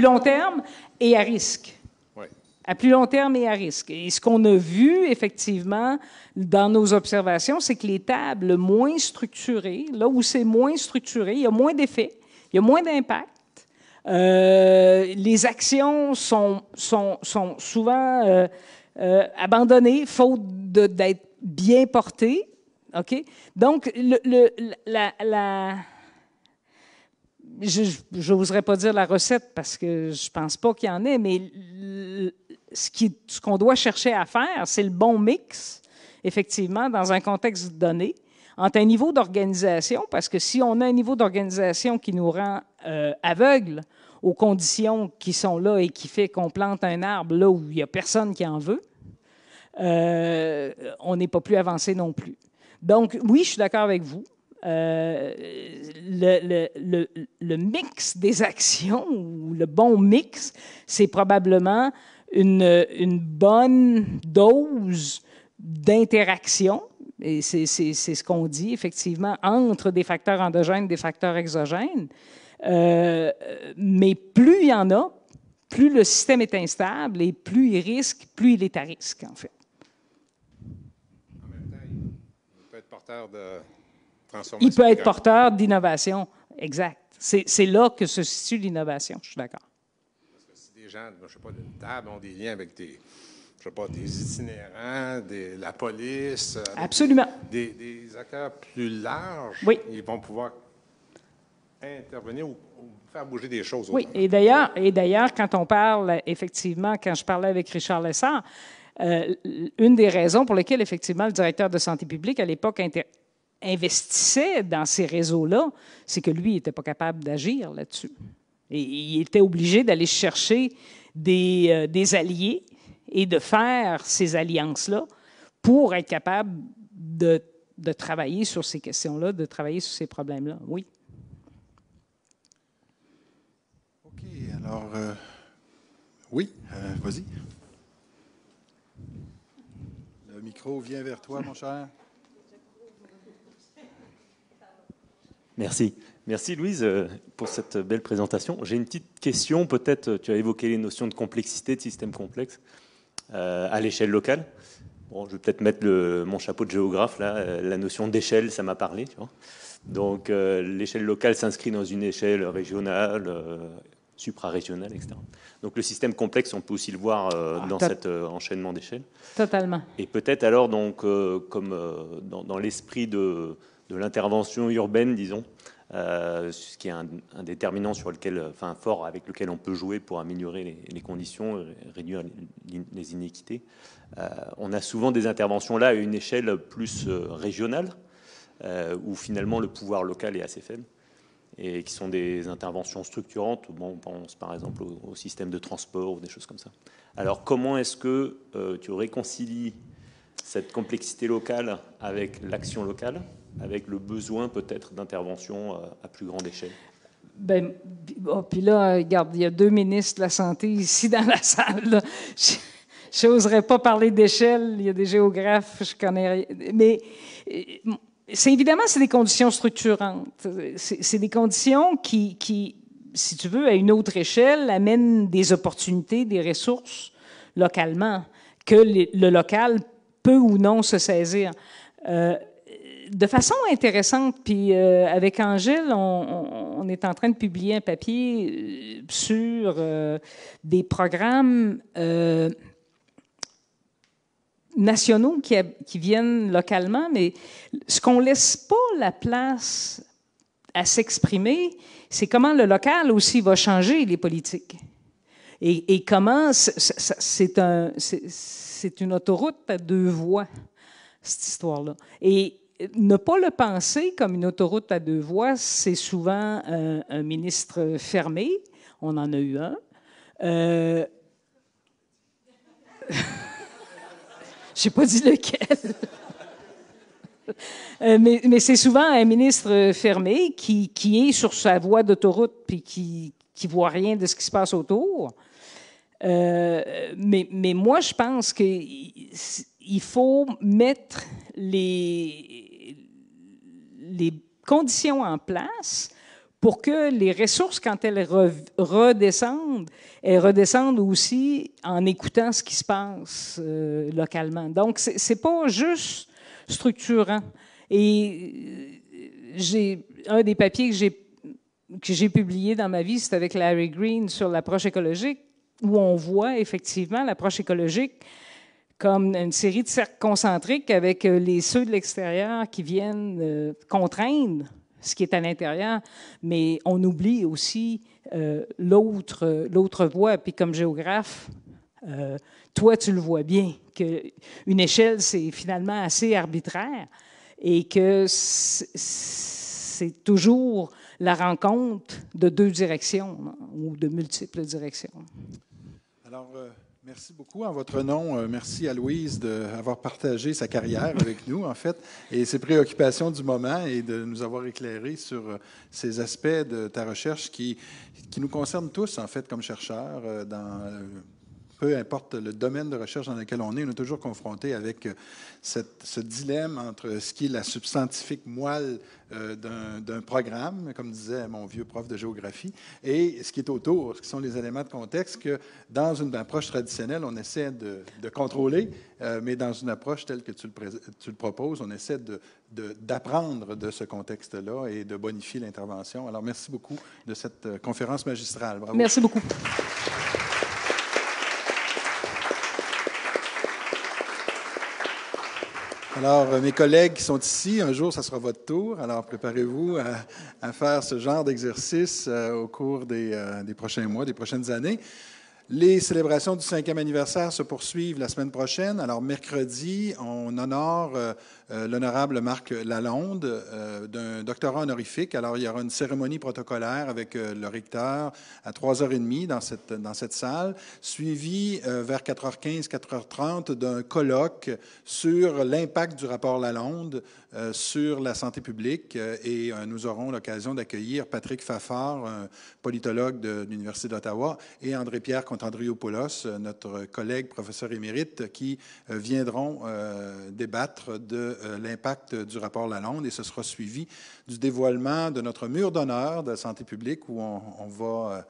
long terme et à risque. Oui. À plus long terme et à risque. Et ce qu'on a vu, effectivement, dans nos observations, c'est que les tables moins structurées, là où c'est moins structuré, il y a moins d'effets, il y a moins d'impact, Les actions sont souvent abandonnées, faute d'être bien portées. OK? Donc, je n'oserais pas dire la recette parce que je ne pense pas qu'il y en ait, mais ce qu'on doit chercher à faire, c'est le bon mix, effectivement, dans un contexte donné, entre un niveau d'organisation, parce que si on a un niveau d'organisation qui nous rend aveugles aux conditions qui sont là et qui fait qu'on plante un arbre là où il n'y a personne qui en veut, on n'est pas plus avancé non plus. Donc, oui, je suis d'accord avec vous. Le mix des actions, ou le bon mix, c'est probablement une bonne dose d'interaction, et c'est ce qu'on dit effectivement, entre des facteurs endogènes et des facteurs exogènes. Mais plus il y en a, plus le système est instable et plus il risque, plus il est à risque, en fait. En même temps, il peut être porteur de transformation. Il peut être porteur d'innovation, exact. C'est là que se situe l'innovation, je suis d'accord. Parce que si des gens, je ne sais pas, d'une table ont des liens avec des, je sais pas, des itinérants, la police, absolument, des acteurs plus larges, oui, ils vont pouvoir intervenir ou faire bouger des choses. Oui, et d'ailleurs, quand on parle, effectivement, quand je parlais avec Richard Lessard, une des raisons pour lesquelles, effectivement, le directeur de santé publique, à l'époque, investissait dans ces réseaux-là, c'est que lui, il n'était pas capable d'agir là-dessus. Et il était obligé d'aller chercher des alliés et de faire ces alliances-là pour être capable de travailler sur ces questions-là, de travailler sur ces problèmes-là. Oui. OK. Alors, oui, vas-y. Le micro vient vers toi, mon cher. Merci. Merci, Louise, pour cette belle présentation. J'ai une petite question. Peut-être, tu as évoqué les notions de complexité, de système complexe à l'échelle locale. Bon, je vais peut-être mettre mon chapeau de géographe, là. La notion d'échelle, ça m'a parlé. Tu vois. Donc, l'échelle locale s'inscrit dans une échelle régionale, suprarégionale, etc. Donc, le système complexe, on peut aussi le voir dans cet enchaînement d'échelles. Totalement. Et peut-être alors, donc, comme dans l'esprit de l'intervention urbaine, disons, ce qui est un déterminant sur lequel, fort avec lequel on peut jouer pour améliorer les conditions, réduire les inéquités. On a souvent des interventions là à une échelle plus régionale, où finalement le pouvoir local est assez faible, et qui sont des interventions structurantes. Bon, on pense par exemple au système de transport ou des choses comme ça. Alors comment est-ce que tu réconcilies cette complexité locale avec l'action locale, avec le besoin peut-être d'intervention à plus grande échelle? Ben, puis là, regarde, il y a 2 ministres de la Santé ici dans la salle. Je n'oserais pas parler d'échelle, il y a des géographes, je connais rien. Mais évidemment, c'est des conditions structurantes. C'est des conditions qui, si tu veux, à une autre échelle, amènent des opportunités, des ressources localement, que le local peut ou non se saisir. De façon intéressante, puis avec Angèle, on est en train de publier un papier sur des programmes nationaux qui viennent localement, mais ce qu'on laisse pas la place à s'exprimer, c'est comment le local aussi va changer les politiques. Et comment c'est une autoroute à 2 voies, cette histoire-là. Et ne pas le penser comme une autoroute à 2 voies, c'est souvent un ministre fermé. On en a eu un. Je n'ai pas dit lequel. Mais c'est souvent un ministre fermé qui est sur sa voie d'autoroute puis qui ne voit rien de ce qui se passe autour. Mais moi, je pense qu'il faut mettre les conditions en place pour que les ressources, quand elles redescendent, elles redescendent aussi en écoutant ce qui se passe localement. Donc, c'est pas juste structurant. Et j'ai un des papiers que j'ai que j'ai publié dans ma vie, c'est avec Larry Green sur l'approche écologique, où on voit effectivement l'approche écologique comme une série de cercles concentriques avec ceux de l'extérieur qui viennent contraindre ce qui est à l'intérieur, mais on oublie aussi l'autre voie. Puis comme géographe, toi, tu le vois bien, qu'une échelle, c'est finalement assez arbitraire et que c'est toujours la rencontre de deux directions ou de multiples directions. Alors, merci beaucoup en votre nom. Merci à Louise d'avoir partagé sa carrière avec nous, en fait, et ses préoccupations du moment et de nous avoir éclairé sur ces aspects de ta recherche qui nous concernent tous, en fait, comme chercheurs, peu importe le domaine de recherche dans lequel on est toujours confronté avec ce dilemme entre ce qui est la substantifique moelle d'un programme, comme disait mon vieux prof de géographie, et ce qui est autour, ce qui sont les éléments de contexte que, dans une approche traditionnelle, on essaie de contrôler, mais dans une approche telle que tu le proposes, on essaie d'apprendre de ce contexte-là et de bonifier l'intervention. Alors, merci beaucoup de cette conférence magistrale. Bravo. Merci beaucoup. Alors, mes collègues qui sont ici, un jour, ça sera votre tour. Alors, préparez-vous à faire ce genre d'exercice au cours des prochains mois, des prochaines années. Les célébrations du 5e anniversaire se poursuivent la semaine prochaine. Alors, mercredi, on honore l'honorable Marc Lalonde d'un doctorat honorifique. Alors, il y aura une cérémonie protocolaire avec le recteur à 3h30 dans cette salle, suivie vers 4h15, 4h30 d'un colloque sur l'impact du rapport Lalonde sur la santé publique. Et nous aurons l'occasion d'accueillir Patrick Fafard, un politologue de l'Université d'Ottawa, et André-Pierre Contentriopoulos, notre collègue professeur émérite, qui viendront débattre de l'impact du rapport Lalonde, et ce sera suivi du dévoilement de notre mur d'honneur de santé publique où on va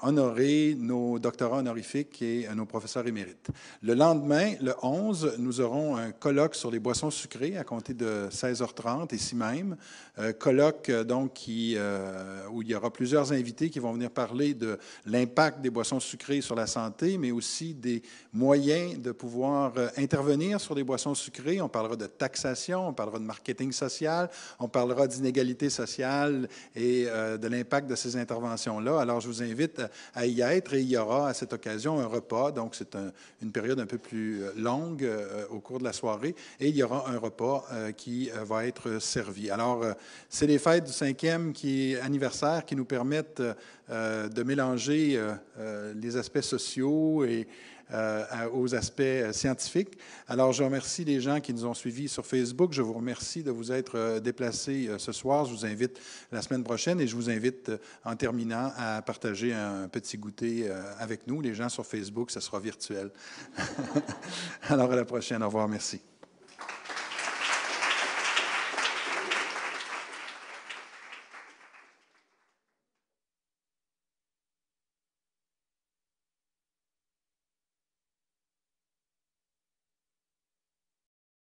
honorer nos doctorats honorifiques et nos professeurs émérites. Le lendemain, le 11, nous aurons un colloque sur les boissons sucrées à compter de 16h30, ici même. Colloque donc où il y aura plusieurs invités qui vont venir parler de l'impact des boissons sucrées sur la santé, mais aussi des moyens de pouvoir intervenir sur les boissons sucrées. On parlera de taxation, on parlera de marketing social, on parlera d'inégalité sociale et de l'impact de ces interventions-là. Alors, je vous invite à y être, et il y aura à cette occasion un repas. Donc, c'est une période un peu plus longue au cours de la soirée, et il y aura un repas qui va être servi. Alors, c'est les fêtes du 5e anniversaire qui nous permettent de mélanger les aspects sociaux et aux aspects scientifiques. Alors, je remercie les gens qui nous ont suivis sur Facebook. Je vous remercie de vous être déplacés ce soir. Je vous invite la semaine prochaine, et je vous invite, en terminant, à partager un petit goûter avec nous. Les gens sur Facebook, ça sera virtuel. Alors, à la prochaine. Au revoir. Merci.